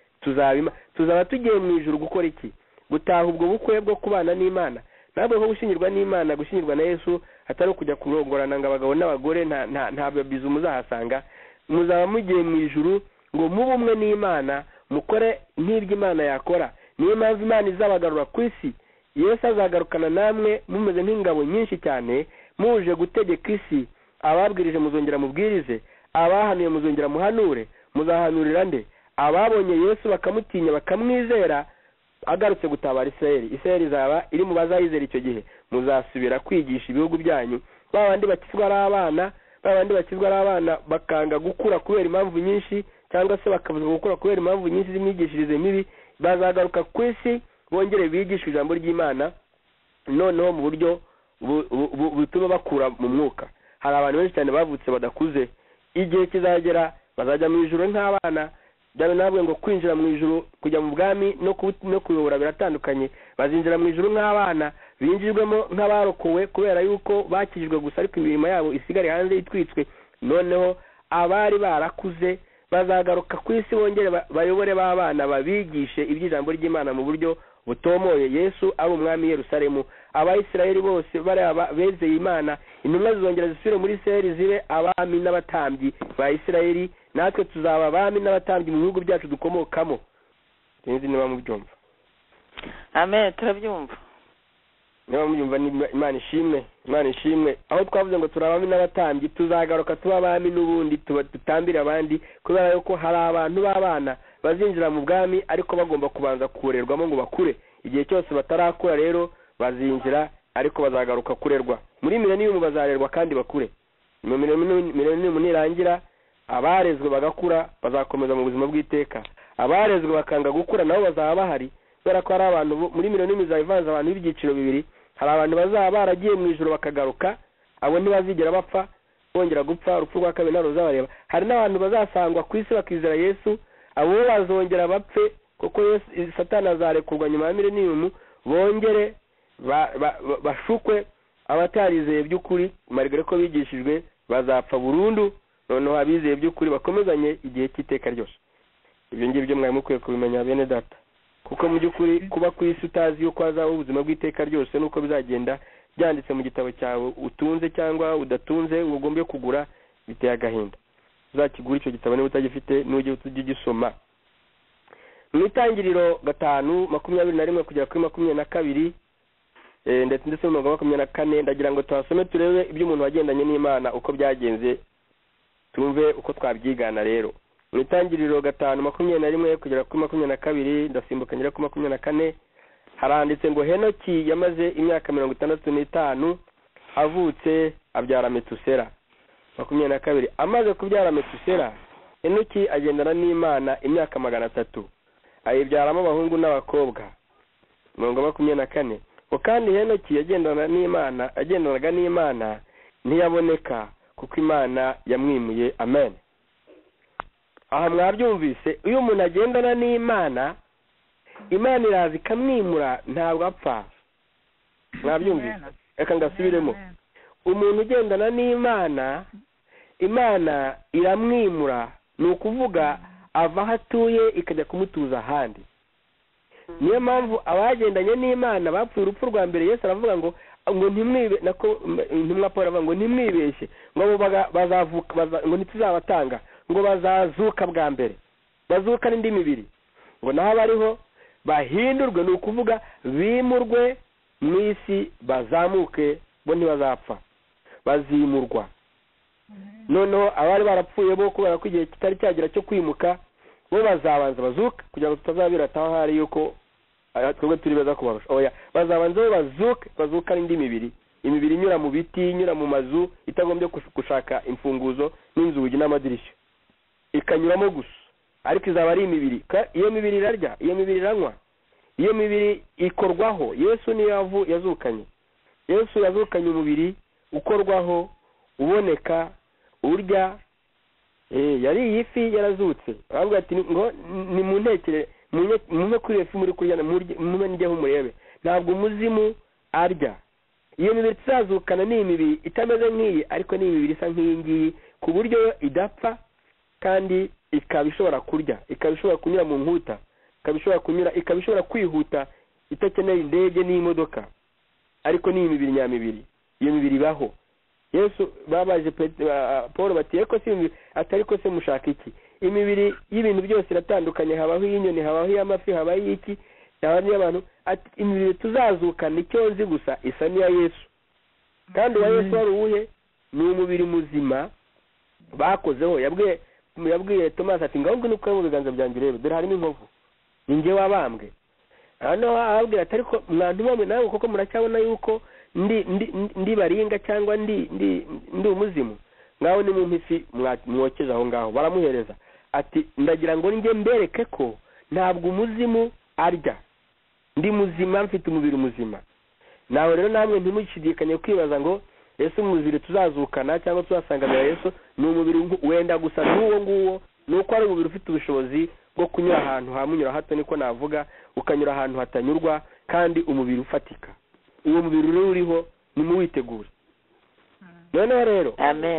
Tuzaba tugiye mu ijuru gukora iki? Gutaha ubwo bukwe bwo kubana n'Imana. Ntabwo ko gushyingirwa n'Imana, gushyingirwa na Yesu atari kujya kurongorana ngo abagabo n'abagore, nta babizu muzahasanga. Muzaba mugiye mu ijuru ngo mube umwe n'Imana, mukore nk'ibyo Imana yakora. Niyo mpamvu Imana izabagarura ku isi. Yesu azagarukana namwe mumeze nk'ingabo nyinshi cyane, muje gutegeka isi. Ababwirije muzongera mubwirize, abahanuye muzongera muhanure, muzahanurira nde? Ababonye Yesu bakamutinya bakamwizera agarutse gutabara Isirayeli. Isirayeli izaba iri mu bazayizera icyo gihe. Muzasubira kwigisha ibihugu byanyu. Babandi bakizwa ari abana bakanga gukura kubera impamvu nyinshi, cyangwa se bakabuza gukura kubera impamvu nyinshi z'imyigishirize mibi, bazagaruka ku isi bongere bigisha ijambo ry'Imana, noneho mu buryo butuma bakura mu mwuka. Hari abantu benshi cyane bavutse badakuze, igihe kizagera bazajya mu ijuru nk'abana. Byaba nabwo ngo kwinjira mu ijuru, kujya mu bwami no kuyobora biratandukanye. Bazinjira mu ijuru nk'abana, binjirwemo nk'abarokowe kubera yuko bakijijwe gusa, ariko imirimo yabo isigare hanze itwitswe. Noneho abari barakuze bazagaruka ku isi bongere bayobore b'abana, babigishe iby'ijambo ry'Imana mu buryo butomoye. Yesu ari umwami Yerusalemu. Abayisirayeli bose baraba bezeye Imana, intumwa zizongera zisubire muri Isirayeli zibe abami n'abatambyi ba Isirayeli. Natwe tuzaba abami n'abatambyi mu bihugu byacu dukomokamo. Sinzi niba mubyumva. Amen, turabyumva. Niba mubyumva Imana ishimwe. Aho twavuze ngo turabami n'abatambyi, tuzagaruka tuba abami n'ubundi tutambira abandi, kubera yuko hari abantu b'abana bazinjira mu bwami ariko bagomba kubanza kurerwamo ngo bakure. Igihe cyose batarakura rero bazinjira, ariko bazagaruka kurerwa. Muri millennium bazarerwa kandi bakure. Millennium nirangira, abarezwe bagakura bazakomeza mu buzima bw'iteka. Abarezwe bakanga gukura nabo bazaba bahari, kubera ko hari abantu muri millennium izavanze abantu b'ibyiciro bibiri. Hari abantu bazaba baragiye mu ijuru bakagaruka, abo ntibazigera bapfa bongera gupfa, urupfu rwa kabiri naro ruzabareba. Hari n'abantu bazasangwa ku isi bakizera Yesu, abo bazongera bapfe, kuko Yesu Satani azarekurwa nyuma ya millennium, bongere bashukwe. Abatarizeye by'ukuri marigare ko bigishijwe bazapfa burundu, noneho abizeye by'ukuri bakomezanye igihe cy'iteka ryose. Ibyo ngibyo mwari mukwiye kubimenya bene data, kuko mu by'ukuri kuba ku isi utazi yuko hazaho ubuzima bw'iteka ryose nuko bizagenda byanditse mu gitabo cyawe utunze cyangwa udatunze ugomba kugura, biteye agahinda. Uzakigura icyo gitabo niba utagifite n'ujye ugisoma. Mu Itangiriro 5:21 kugera kuri 22 ndetse no 24 ndagira ngo tuhasome turebe ibyo umuntu wagendanye n'Imana uko byagenze, tumve uko twabyigana. Rero mu Itangiriro 5:21 kugera kuri 22 ndasimbuka ngera kuri 24 haranditse ngo Henoki yamaze imyaka 65 avutse abyara Metusela. 22 amaze kubyara Metusela, Henoki agendana n'Imana imyaka 300, ayibyaramo abahungu n'abakobwa. 24 kandi Henoki agendanaga n'Imana ntiyaboneka kuko Imana yamwimuye. Amen. Aha mwabyumvise, iyo umuntu agendana n'Imana, Imana iraza ikamwimura, ntabwo apfa. Mwabyumvise? Reka ngasubiremo. Umuntu ugendana n'Imana, Imana iramwimura, ni ukuvuga ava aho atuye ikajya kumutuza ahandi. Niyo mpamvu abagendanye n'Imana bapfuye urupfu rwa mbere. Yesu aravuga ngo ntimwibe, nako intumwa Paulo avuga ngo ntimwibeshye, ngo bazavuka, ngo ntituzabatanga, ngo bazazuka bwa mbere, bazuka n'indi mibiri, ngo naho bariho bahindurwe, ni ukuvuga bimurwe mu isi, bazamuke, bo ntibazapfa, bazimurwa. Noneho abari barapfuye bo kubera ko igihe kitari cyagera cyo kwimuka, bo bazabanza bazuka, kugira ngo tutazabirataho hari yuko twebwe turi beza kubarusha. Oya, bazabanza bo bazuka n'indi mibiri, imibiri inyura mu biti, inyura mu mazu, itagombye gushaka imfunguzo n'inzugi n'amadirishya, ikanyuramo gusa, ariko izaba ari imibiri. Iyo mibiri irarya, iyo mibiri iranywa, iyo mibiri ikorwaho. Yesu niyo yazukanye. Yesu yazukanye umubiri ukorwaho, uboneka, urya. Yari iyi fi yarazutse. Aravuga ati ngo ni mu ntekere, mume kuri ifi muri kurya, mume njyeho murebe, ntabwo umuzimu arya. Iyo mibiri tuzazukana ni imibiri itameze nk'iyi, ariko ni imibiri isa nk'iyi ngiyi, ku buryo idapfa, kandi ikaba ishobora kurya, ikaba ishobora kunyura mu nkuta, ikaba ishobora kwihuta itakeneye indege n'imodoka, ariko ni imibiri nyamibiri. Iyo mibiri ibaho. Yesu babaje Paul bati eko si atari ko se mushaka iki? Imibiri y'ibintu byose iratandukanye, habaho inyoni, habaho y'amafi, habaho iki, habaho y'abantu. Ati imibiri tuzazukana icyo nzi gusa isa n'iya Yesu. Kandi wa Yesu wari uwuhe? Ni umubiri muzima bakozeho yabwiye Tomasi ati ngaho ngwino ukore mu biganza byanjye rero dore harimo inkovu ni njye wabambwe. hano arabwira ati ariko mwantu bamwe nawe kuko muracyabona yuko ndi baringa cyangwa ndi umuzimu, ngaho ni mu mpisi mwokeje aho ngaho. Baramuhereza ati ndagira ngo njye mbereke ko ntabwo umuzimu arya, ndi muzima, mfite umubiri muzima. Nawe rero namwe ntimushidikanye kwibaza ngo Yesu umubiri tuzazukana cyangwa tuzasanganira Yesu ni umubiri wenda gusa n'uwo nguwo, nuko ari umubiri ufite ubushobozi bwo kunyura ahantu hamunyura hato, niko navuga, ukanyura ahantu hatanyurwa, kandi umubiri ufatika. Uwo mubiri rero uriho nimuwitegure. Noneho rero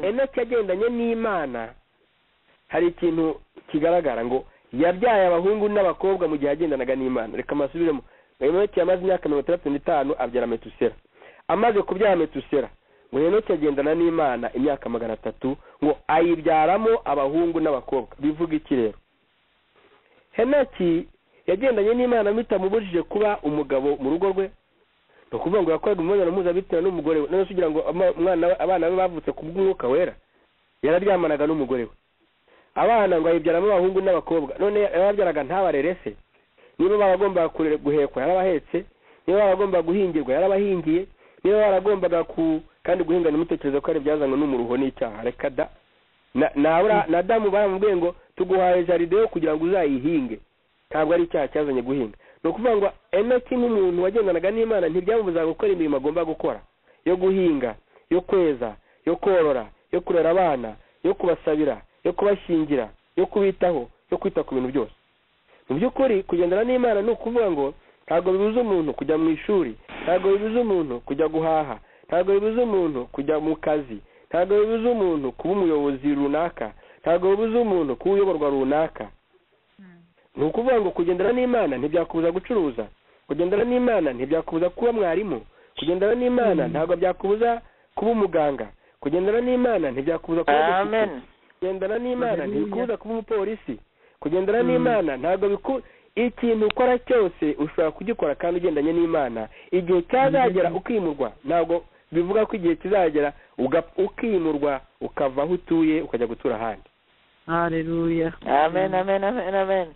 Enoki yagendanye n'Imana, hari ikintu kigaragara ngo yabyaye abahungu n'abakobwa mu gihe yagendanaga n'Imana. Reka masubiremo. Enoki yamaze imyaka 35 abyara Metusela. Amaze kubyara Metusela ngo Enoki agendana n'Imana imyaka 300 ngo ayibyaramo abahungu n'abakobwa. Bivuga iki rero? Enoki yagendanye n'Imana bitamubujije kuba umugabo mu rugo rwe, no kuvuga ngo yakoraga umubonano mpuzabitsina n'umugore we. None sugira ngo abana be bavutse ku bw'Umwuka Wera, yararyamanaga n'umugore we. Abana ngo ayibyaramo abahungu n'abakobwa. None yababyaraga ntabarere se? Niba baragombaga guhekwa yarabahetse, niba baragombaga guhingirwa yarabahingiye, niba baragombaga kandi guhinga nimutekereza ko ari byazanwe n'umuruho n'icyaha. Reka da na Adamu baramubwiye ngo tuguhaye jaride yo kugira ngo uzayihinge, ntabwo ari icyaha cyazanye guhinga. No kuvuga ngo Enoki nk'umuntu wagendanaga n'Imana ntibyamubuzaga gukora imirimo agomba gukora, yo guhinga, yo kweza, yo korora, yo kurera abana, yo kubasabira, yo kubashingira, yo kubitaho, yo kwita ku bintu byose. Mu by'ukuri kugendana n'Imana ni ukuvuga ngo ntabwo bibuza umuntu kujya mu ishuri, ntabwo bibuza umuntu kujya guhaha, ntabwo bibuza umuntu kujya mu kazi, ntabwo bibuza umuntu kuba umuyobozi runaka, ntabwo bibuza umuntu kuba uyoborwa runaka. Ni ukuvuga ngo kugendana n'Imana ntibyakubuza gucuruza, kugendana n'Imana ntibyakubuza kuba mwarimu, kugendana n'Imana ntabwo byakubuza kuba umuganga, kugendana n'Imana ntibyakubuza kuba kugendana n'Imana ntibikubuza kuba umupolisi, kugendana n'Imana ntabwo ikintu ukora cyose ushobora kugikora kandi ugendanye n'Imana. Igihe cyazagera ukimurwa, ntabwo bivuga ko igihe kizagera ukimurwa ukava aho utuye ukajya gutura ahandi. Haleluya. Amen, amen, amen, amen.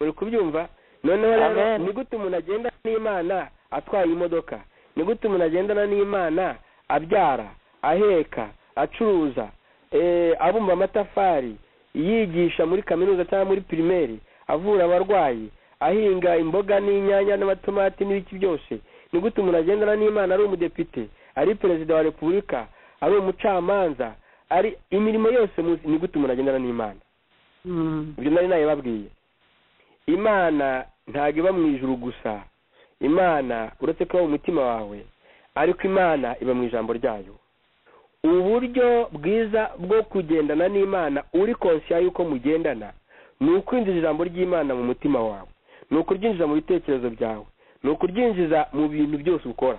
Uri kubyumva? Noneho rero ni gute umuntu agendana n'Imana atwaye imodoka? Ni gute umuntu agendana n'Imana abyara, aheka, acuruza, abumba amatafari, yigisha muri kaminuza cyangwa muri primaire, avura abarwayi, ahinga imboga n'inyanya n'amatomati n'ibiki byose? Ni gute umuntu agendana n'Imana ari umudepite, ari perezida wa repubulika, ari umucamanza, ari imirimo yose muzi? Ni gute umuntu agendana n'Imana? Ibyo nari nayibabwiye. Imana ntabwo iba mu ijuru gusa. Imana uretse ko mu mutima wawe, ariko Imana iba mu ijambo ryayo. Uburyo bwiza bwo kugendana n'Imana uri konsiya yuko mugendana ni ukwinjiza ijambo ry'Imana mu mutima wawe, ni ukuryinjiza mu bitekerezo byawe, ni ukuryinjiza mu bintu byose ukora.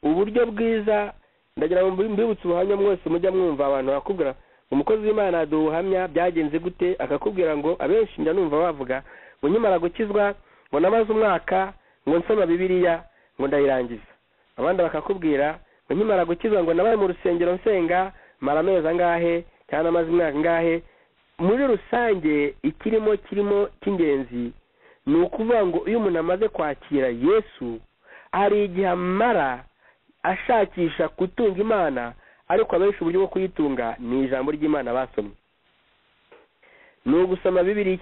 Uburyo bwiza, ndagira ngo mbibutse ubuhamya mwese mujya mwumva abantu bakubwira umukozi w'Imana aduha ubuhamya byagenze gute, akakubwira ngo abenshi njya numva bavuga ngo nyimara gukizwa ngo namaze umwaka ngo nsoma Bibiliya ngo ndayirangiza. Abandi bakakubwira ngo nyimara gukizwa ngo nabaye mu rusengero nsenga mara amezi angahe cyangwa namaze imyaka angahe. Muri rusange kirimo cy'ingenzi ni ukuvuga ngo iyo umuntu amaze kwakira Yesu, hari igihe amara ashakisha gutunga Imana, ariko abenshi uburyo bwo kuyitunga ni ijambo ry'Imana basomye, ni ugusoma Bibiliya.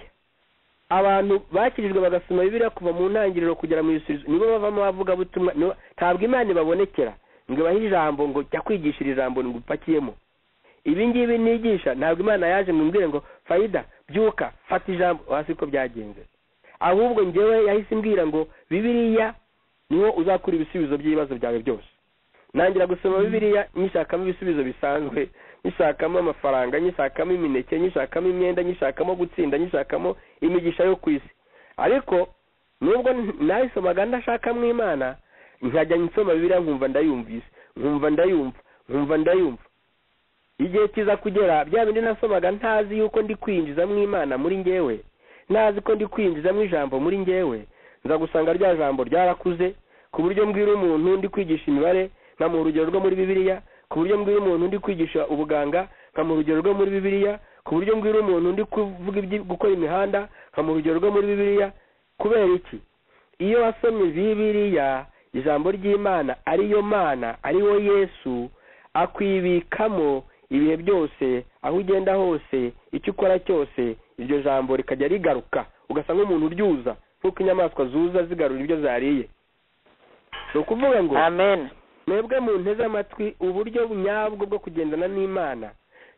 Abantu bakirijwe bagasoma Bibiliya kuva mu ntangiriro kugera mu isubizo, nibo bavamo bavuga butumwa. Ntabwo Imana ibabonekera ngo ibahe ijambo ngo jya kwigishira ijambo ngo upakiyemo. Ibi ngibi nigisha ntabwo Imana yaje ngo mbwire ngo Faida byuka fata ijambo, hasi ko byagenze. Ahubwo njyewe yahise mbwira ngo Bibiliya niho uzakura ibisubizo by'ibibazo byawe byose. Nangira gusoma Bibiliya nyishakamo ibisubizo bisanzwe, nyishakamo amafaranga, nyishakamo imineke, nyishakamo imyenda, nyishakamo gutsinda, nyishakamo imigisha yo ku isi. Ariko nubwo nayisomaga ndashakamo Imana, nkajya nsoma Bibiliya nkumva ndayumvise, nkumva ndayumva. Igihe kiza kugera bya bindi nasomaga ntazi yuko ndi kwinjiza mu Imana muri njyewe, ntazi ko ndi kwinjiza mu ijambo muri njyewe, nza gusanga rya jambo ryarakuze ku buryo mbwira umuntu ndi kwigisha imibare nkamuha urugero rwo muri Bibiliya, ku buryo mbwira umuntu ndi kwigisha ubuganga nkamuha urugero rwo muri bibiliya, ku buryo mbwira umuntu undi kuvuga gukora imihanda nkamuha urugero rwo muri bibiliya. Kubera iki? Iyo wasomye bibiliya, ijambo ry'Imana ariyo Mana, ariwo Yesu, akwibikamo ibihe byose, aho ugenda hose, icyo ukora cyose, iryo jambo rikajya rigaruka, ugasa nk'umuntu uryuza nk'uko inyamaswa zuza zigarura ibyo zariye. ni ukuvuga ngo amen. mwebwe mu nteze amatwi, uburyo nyabwo bwo kugendana n'Imana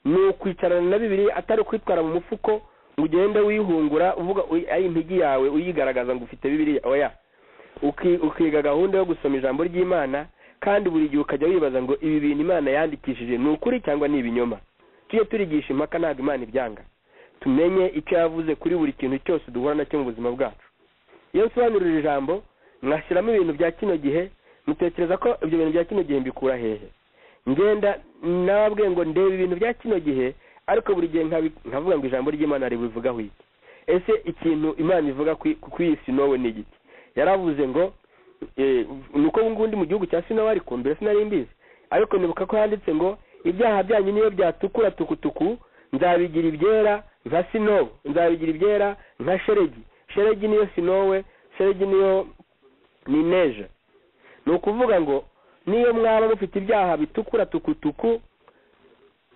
ni ukwicarana na Bibiliya, atari kwitwara mu mufuko ngo ugende wihungura uvuga ari impigi yawe uyigaragaza ngo ufite Bibiliya. Oya, ukiga gahunda yo gusoma ijambo ry'Imana, kandi buri gihe ukajya wibaza ngo ibi bintu Imana yandikishije ni ukuri cyangwa ni ibinyoma. Tujye turigisha impaka, ntabwo Imana ibyanga. Tumenye icyo yavuze kuri buri kintu cyose duhura nacyo mu buzima bwacu. Iyo nsobanurira ijambo mwashyiramo ibintu bya kino gihe, mutekereza ko ibyo bintu bya kino gihe mbikura hehe? Ngenda nababwiye ngo ndebe ibintu bya kino gihe, ariko buri gihe nkavuga ngo ijambo ry'Imana ribivugaho iki? Ese ikintu Imana ivuga ku iyi Sinowe ni igiki? Yaravuze ngo nuko ngundi mu gihugu cya Sinowe ariko mbere sinari mbizi, ariko nibuka ko handitse ngo ibyaha byanyu niyo byatukura tukutuku nzabigira ibyera nka Sinowe, nzabigira ibyera nka shelegi. Shelegi niyo Sinowe, shelegi niyo ni neje. Ni ukuvuga ngo niyo mwaba mufite ibyaha bitukura tukutuku,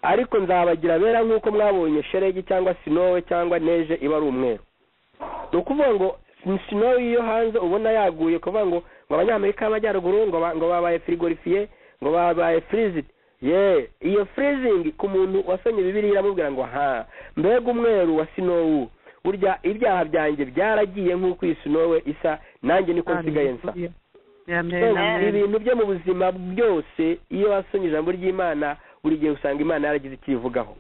ariko nzabagira bera nk'uko mwabonye shelegi cyangwa Sinowe cyangwa neje iba ari umweru. Ni ukuvuga ngo Sinowe iyo hanze ubona yaguye, kuvuga ngo abanyamerika y'amajyaruguru ngo babaye frigorifiye, ngo babaye freezed. Iyo freezing ku muntu wasomye Bibiliya iramubwira ngo mbega umweru wa Sinowe, burya ibyaha byanjye byaragiye nk'uko iyi Sinowe isa, nanjye niko nsigaye nsa. Ibintu byo mu buzima byose iyo wasomye ijambo ry'Imana, buri gihe usanga Imana yaragize ikivugaho.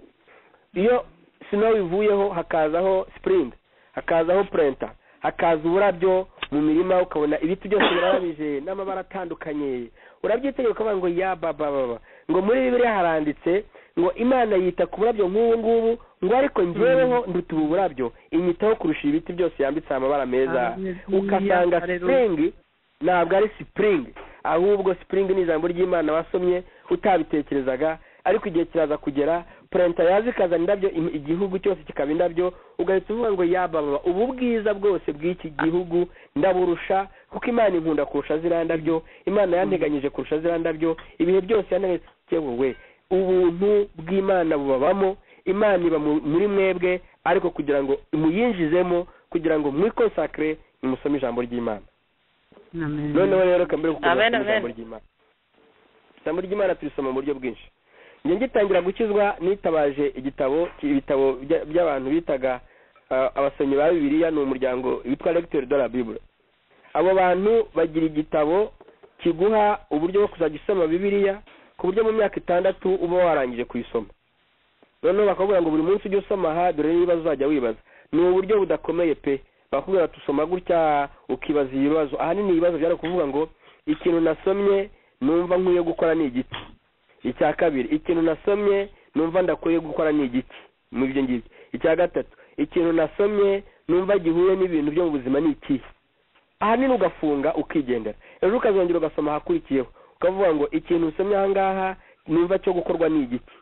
Iyo Sinowe ivuyeho hakazaho spring, hakazaho printer, hakaza uburabyo mu mirima, ukabona ibiti byose birabije n'amabara atandukanye. Urabyitegereza ukavuga ngo ya baba, ngo muri Bibiliya haranditse ngo Imana yita ku burabyo nk'ubu ngubu, ngo ariko njyeweho nduta ubu burabyo inyitaho kurusha ibiti byose yambitse amabara meza. Ukasanga spring ntabwo ari spring, ahubwo spring ni ijambo ry'Imana wasomye utabitekerezaga, ariko igihe kiraza kugera printer yaza ikazana indabyo, igihugu cyose kikaba indabyo, ugahita uvuga ngo ya baba, ubu bwiza bwose bw'iki gihugu ndaburusha, kuko Imana inkunda kurusha ziriya ndabyo, Imana yanteganyije kurusha ziriya ndabyo, ibihe byose yantegetse. Wowe ubuntu bw'Imana bubabamo, Imana iba muri mwebwe, ariko kugira ngo muyinjizemo, kugira ngo mwikonsakre, nimusome ijambo ry'Imana. Noneho rero kambere kuko ijambo ry'Imana, ijambo ry'Imana turisoma mu buryo bwinshi. Njye ngitangira gukizwa nitabaje ibitabo by'abantu bitaga abasomyi ba Bibiliya, ni umuryango witwa Lecteur de la Bible. Abo bantu bagira igitabo kiguha uburyo bwo kuzajya usoma Bibiliya, ku buryo mu myaka 6 uba warangije kuyisoma. Noneho bakavuga ngo buri munsi ujye usoma dore niba uzajya wibaza. Ni uburyo budakomeye pe, bakubwira tusoma gutya ukibaza ibibazo. Ahanini ibibazo byari kuvuga ngo ikintu nasomye numva nkwiye gukora ni igiki. Icya kabiri, ikintu nasomye numva ndakwiye gukora ni igiki mu byo ngibyo. Icya gatatu, ikintu nasomye numva gihuye n'ibintu byo mu buzima ni iki. Ahanini ugafunga ukigendera, ejo ukazongera ugasoma hakurikiyeho, ukavuga ngo ikintu usomye aha ngaha numva cyo gukorwa ni igiki,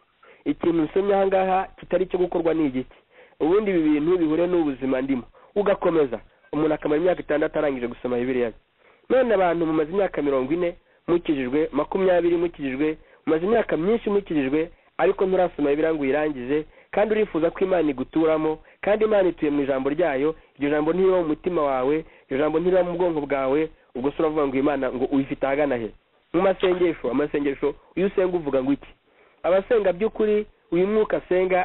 ikintu usomye aha ngaha kitari cyo gukorwa ni igiki. Ubundi ibi bintu bihure n'ubuzima ndimo, ugakomeza. Umuntu akamara imyaka 6 arangije gusoma Bibiliya. None abantu mu mazi imyaka 40 mukijijwe, 20 mukijijwe, maze imyaka myinshi mukijijwe, ariko nturasoma Bibiliya ngo irangize, kandi urifuza ko Imana iguturamo, kandi Imana ituye mu ijambo ryayo. Iryo jambo ntiriba mu mutima wawe, iryo jambo ntiriba mu bwonko bwawe, ubwo se uravuga ngo Imana ngo uyifite ahagana he? Mu amasengesho uyu usenga uvuga ngo iki? Abasenga by'ukuri uyu mwuka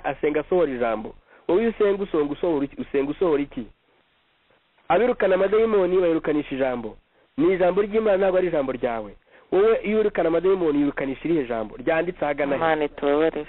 asenga asohora ijambo. Wowe usenga usohora iki? Abirukana amadayimoni bayirukanisha ijambo. Ni ijambo ry'Imana, ntabwo ari ijambo ryawe. Wowe iyo urikana amadayimoni yirukanisha irihe jambo ryanditse ahagana he? Imana itubabarire.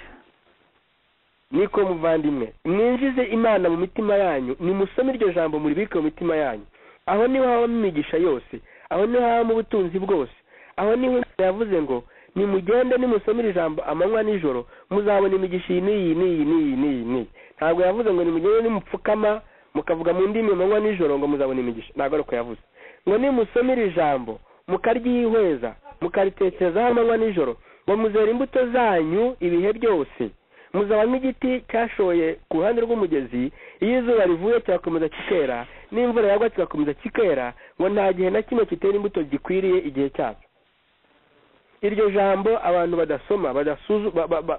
Niko muvandimwe, mwinjize Imana mu mitima yanyu, nimusome iryo jambo muribike mu mitima yanyu. Aho niho habamo imigisha yose, aho niho habamo ubutunzi bwose, aho niho yavuze ngo nimugende nimusomere ijambo amanywa nijoro muzabona imigisha iyi. Ntabwo yavuze ngo nimugende nimupfukama mukavuga mu ndimi amanywa nijoro ngo muzabona imigisha. Ntabwo ariko yavuze ngo nimusomere ijambo mukaryihweza mukaritekerezaho amanywa nijoro ngo muzera imbuto zanyu ibihe byose, muzaba nk'igiti cyashoye ku ruhande rw'umugezi, iyo izuba rivuye kirakomeza kikera, n'imvura yagwa kigakomeza kikera, ngo nta gihe na kimwe kitera imbuto gikwiriye igihe cyacyo. Iryo jambo abantu badasoma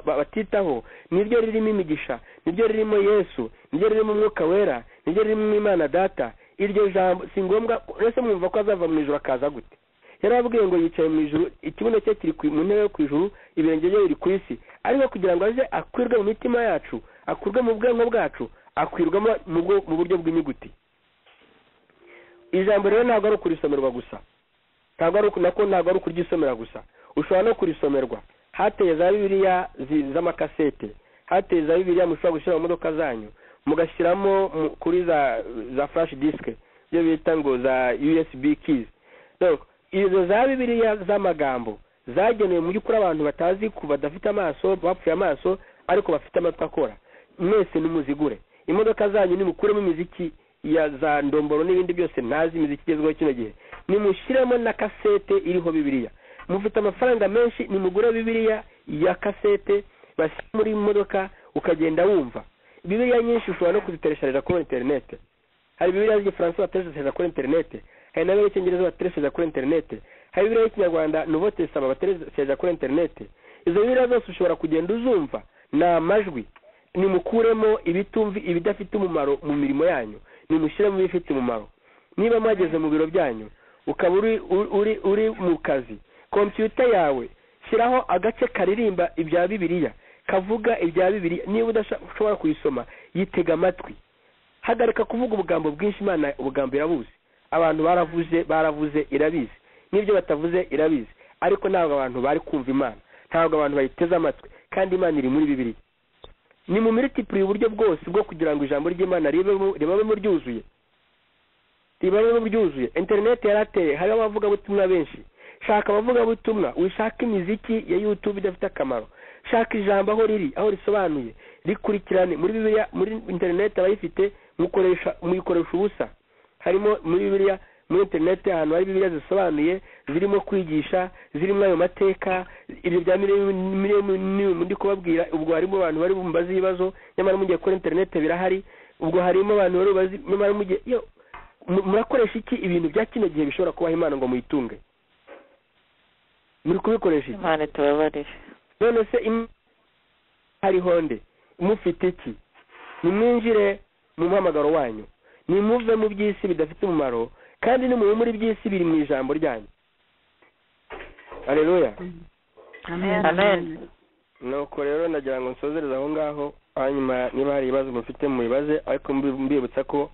batitaho niryo ririmo imigisha, niryo ririmo Yesu, niryo ririmo Umwuka Wera, niryo ririmo Imana Data. Iryo jambo si ngombwa rese mwumva ko azava mu ijuru akaza gute? Yarabwiye ngo yicaye mu ijuru, ikibuno cye kiri mu ntebe yo ku ijuru, ibirenge bye biri ku isi, ariko kugira ngo aze akwirwe mu mitima yacu, akurwe mu bwonko bwacu, akwirwamo mu buryo bw'inyuguti. Ijambo rero ntabwo ari ukurisomerwa gusa, ntabwo ari ukuryisomera gusa, ushobora no kurisomerwa. Hateye za Bibiliya z'amakasete, hateye za Bibiliya mushobora gushyira mu modoka zanyu, mugashyiramo kuri za flash disk, byo bita ngo za USB keys. Izo za Bibiliya z'amagambo zagenewe mu by'ukuri abantu batazi ku badafite amaso, bapfuye amaso ariko bafite amatwi akora. Mwese nimuzigure. Imodoka zanyu nimukuremo imiziki ya za ndomboro n'ibindi byose ntazi, imiziki igezweho kino gihe, nimushyiremo na kasete iriho Bibiliya. Mufite amafaranga menshi, nimugure Bibiliya ya kasete bashyira muri modoka ukagenda wumva. Bibiliya nyinshi ushobora no kuzitereshereza kuri internet. Hari Bibiliya z'igifaransa batereshereza kuri internet, hari na Bibiliya batereshereza kuri internet, hari Bibiliya y'ikinyarwanda Nouveau Testament batereshereza kuri internet. Izo Bibiliya zose ushobora kugenda uzumva, na amajwi. Nimukuremo ibidafite umumaro mu mirimo yanyu, nimushyiremo ibifite umumaro. Niba mwageze mu biro byanyu ukaba uri mu kazi, kompiyuta yawe shyiraho agace karirimba ibya Bibiliya, kavuga ibya Bibiliya. Niba udashobora kuyisoma, yitega amatwi. Hagarika kuvuga ubugambo bwinshi, Imana ubugambo irabuzi. Abantu baravuze irabizi, n'ibyo batavuze irabizi, ariko ntabwo abantu bari kumva Imana, ntabwo abantu bayiteze amatwi, kandi Imana iri muri Bibiliya. Ni mu multiply uburyo bwose bwo kugira ngo ijambo ry'Imana ribabemo ryuzuye. Internet yarateye, hari abavuga butumwa benshi. Shaka abavuga butumwa, wishaka imiziki ya YouTube idafite akamaro. Shaka ijambo aho riri, aho risobanuye, rikurikirane. Muri Bibiliya, muri internet abayifite muyikoresha ubusa. Harimo muri Bibiliya, muri internet ahantu hari Bibiliya zisobanuye, zirimo kwigisha, zirimo ayo mateka, ibyo bya miliyoni ndi kubabwira. Ubwo harimo abantu bari bumbaza ibibazo, nyamara mugiye kuri internet birahari. Ubwo harimo abantu bari bazi, nyamara mugiye murakoresha iki ibintu bya kino gihe bishobora kubaha Imana ngo muyitunge? Muri kubikoresha iki? Imana tubabarire. None se hari honde mufite iki? Nimwinjire mu muhamagaro wanyu, nimuve mu by'isi bidafite umumaro, kandi ni muri by'isi biri mu ijambo ryanyu. Haleluya. Amen. Nuko rero nagira ngo nsozereze aho ngaho, hanyuma niba hari ibibazo mufite mu bibaze, ariko mbibutsa ko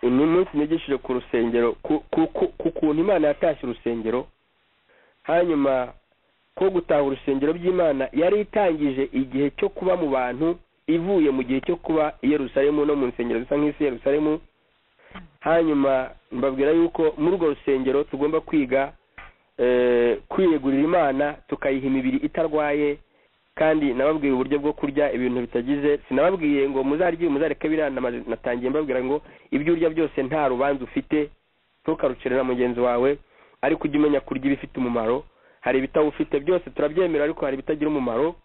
ni munsi nigishije ku rusengero, ku kuntu Imana yatashye urusengero, hanyuma ko gutaha urusengero by'Imana yari itangije igihe cyo kuba mu bantu, ivuye mu gihe cyo kuba i Yerusalemu no mu nsengero zisa nk'isi Yerusalemu. Hanyuma mbabwira yuko muri urwo rusengero tugomba kwiga kwiyegurira Imana, tukayiha imibiri itarwaye, kandi nababwiye uburyo bwo kurya ibintu bitagize. Sinababwiye ngo muzareke birana, natangiye mbabwira ngo ibyo urya byose nta rubanza ufite, ntukarucerera mugenzi wawe, ariko ujye umenya kurya ibifite umumaro. Hari ibitawufite byose turabyemera, ariko hari ibitagira umumaro.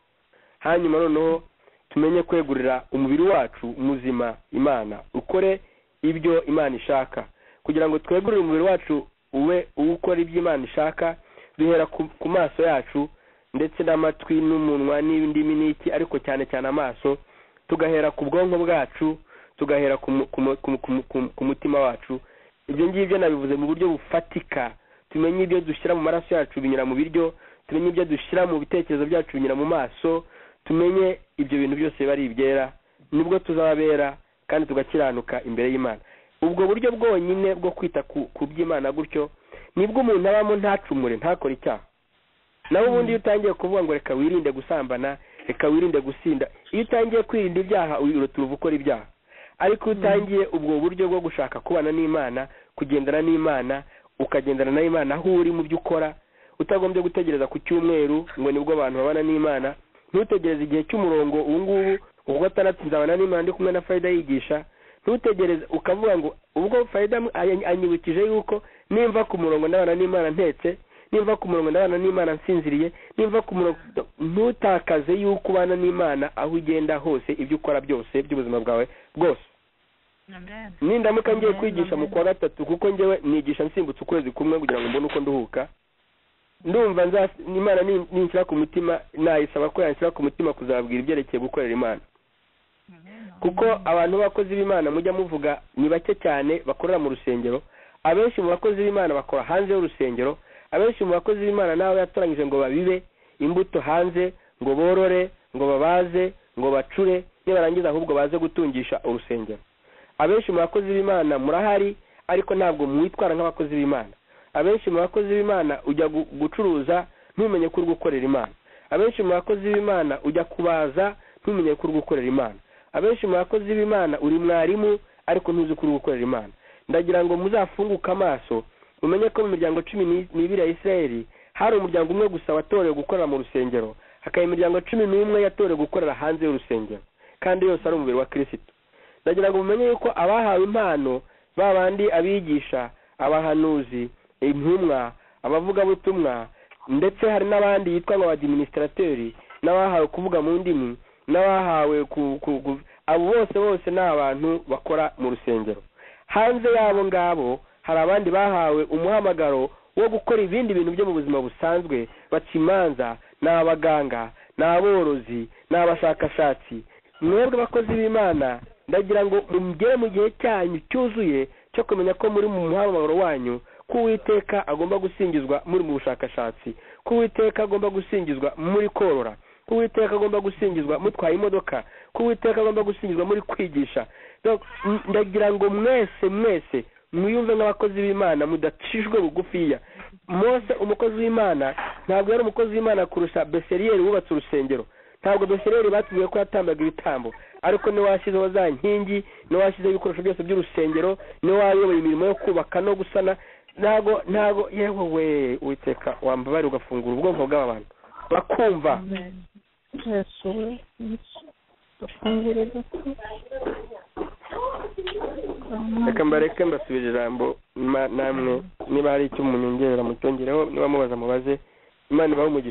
Hanyuma noneho tumenye kwegurira umubiri wacu muzima Imana, ukore ibyo Imana ishaka. Kugira ngo twegurire umubiri wacu ube ukora ibyo Imana ishaka, duhera ku maso yacu ndetse n'amatwi n'umunwa n'indimi n'iki, ariko cyane cyane amaso. Tugahera ku bwonko bwacu, tugahera ku mutima wacu. Ibyo ngibyo nabivuze mu buryo bufatika. Tumenye ibyo dushyira mu maraso yacu binyura mu biryo, tumenye ibyo dushyira mu bitekerezo byacu binyura mu maso, tumenye ibyo bintu byose bari ibyera, nibwo tuzabera kandi tugakiranuka imbere y'Imana. Ubwo buryo bwonyine bwo kwita ku by'Imana gutyo nibwo umuntu abamo ntacumure, ntakore icyaha. Naho ubundi iyo utangiye kuvuga ngo reka wirinde gusambana, reka wirinde gusinda, iyo utangiye kwirinda ibyaha uruturuva ukora ibyaha. Ariko utangiye ubwo buryo bwo gushaka kubana n'Imana, kugendana n'Imana, ukagendana na Imana aho uri mu byo ukora, utagombye gutegereza ku cyumweru ngo nibwo abantu babana n'Imana. Ntutegereze igihe cy'umurongo ubu ngubu, ubwo gatandatu nzabana n'Imana ndi kumwe na Faida yigisha. Ntutegereze ukavuga ngo ubwo Faida anyibukije yuko nimva ku murongo ndabana n'Imana ntetse, nimva ku murongo ndabana n'Imana nsinziriye, nimva ku murongo. Ntutakaze yuko ubana n'Imana aho ugenda hose, ibyo ukora byose by'ubuzima bwawe bwose. Nindamuka ngiye kwigisha mu kwa gatatu, kuko njyewe nigisha nsimbutse ukwezi kumwe kugira ngo mbone uko nduhuka, ndumva Imana ninshyira ku mutima, nayisaba ko yanshyira ku mutima kuzabwira ibyerekeye gukorera Imana. Kuko abantu b'abakozi b'Imana mujya muvuga ni bake cyane bakorera mu rusengero. Abenshi mu bakozi b'Imana bakora hanze y'urusengero. Abenshi mu bakozi b'Imana nawe yatoranyije ngo babibe imbuto hanze, ngo borore, ngo babaze, ngo bacure, nibarangiza ahubwo baze gutungisha urusengero. Abenshi mu bakozi b'Imana murahari, ariko ntabwo mwitwara nk'abakozi b'Imana. Abenshi mu bakozi b'Imana ujya gucuruza ntumenye ko uri gukorera Imana. Abenshi mu bakozi b'Imana ujya kubaza ntumenye ko uri gukorera Imana. Abenshi mu bakozi b'Imana uri mwarimu ariko ntuzi ko uri gukorera Imana. Ndagira ngo muzafunguke amaso umenye ko mu miryango 12 ya Isirayeli hari umuryango umwe gusa watorewe gukorera mu rusengero, hakaba imiryango 11 yatorewe gukorera hanze y'urusengero, kandi yose ari umubiri wa Kristo. Ndagira ngo mumenye yuko abahawe impano babandi abigisha, abahanuzi, intumwa, abavugabutumwa, ndetse hari n'abandi yitwa ngo administrateurs, n'abahawe kuvuga mu ndimi, n'abahawe abo bose ni abantu bakora mu rusengero. Hanze yabo ngabo hari abandi bahawe umuhamagaro wo gukora ibindi bintu byo mu buzima busanzwe, baca imanza, n'abaganga, n'aborozi, n'abashakashatsi. Mwebwe bakozi b'Imana, ndagira ngo mugere mu gihe cyanyu cyuzuye cyo kumenya ko muri mu muhamagaro wanyu, ko Uwiteka agomba gusingizwa muri mu bushakashatsi, ko Uwiteka agomba gusingizwa muri korora, ko Uwiteka agomba gusingizwa mutwaye imodoka, ko Uwiteka agomba gusingizwa muri kwigisha. Ndagira ngo mwese mwiyumve nk'abakozi b'Imana, mudacishwe bugufiya. Mose umukozi w'Imana ntabwo yari umukozi w'Imana kurusha Beseriyeli wubatse urusengero. Ntabwo Beseriyeli batubwiye ko yatambaga ibitambo, ariko ni washyizeho za nkingi, ni washyizeho ibikoresho byose by'urusengero, ni wayoboye imirimo yo kubaka no gusana. Ntago yewe Uwiteka wambabare ugafungura ubwonko bw'abantu bakumva. Reka mbareke mbasubije ijambo namwe, niba hari icyo munyongerera mucyongereho, niba mubaza mubaze. Imana ibahe umugisha.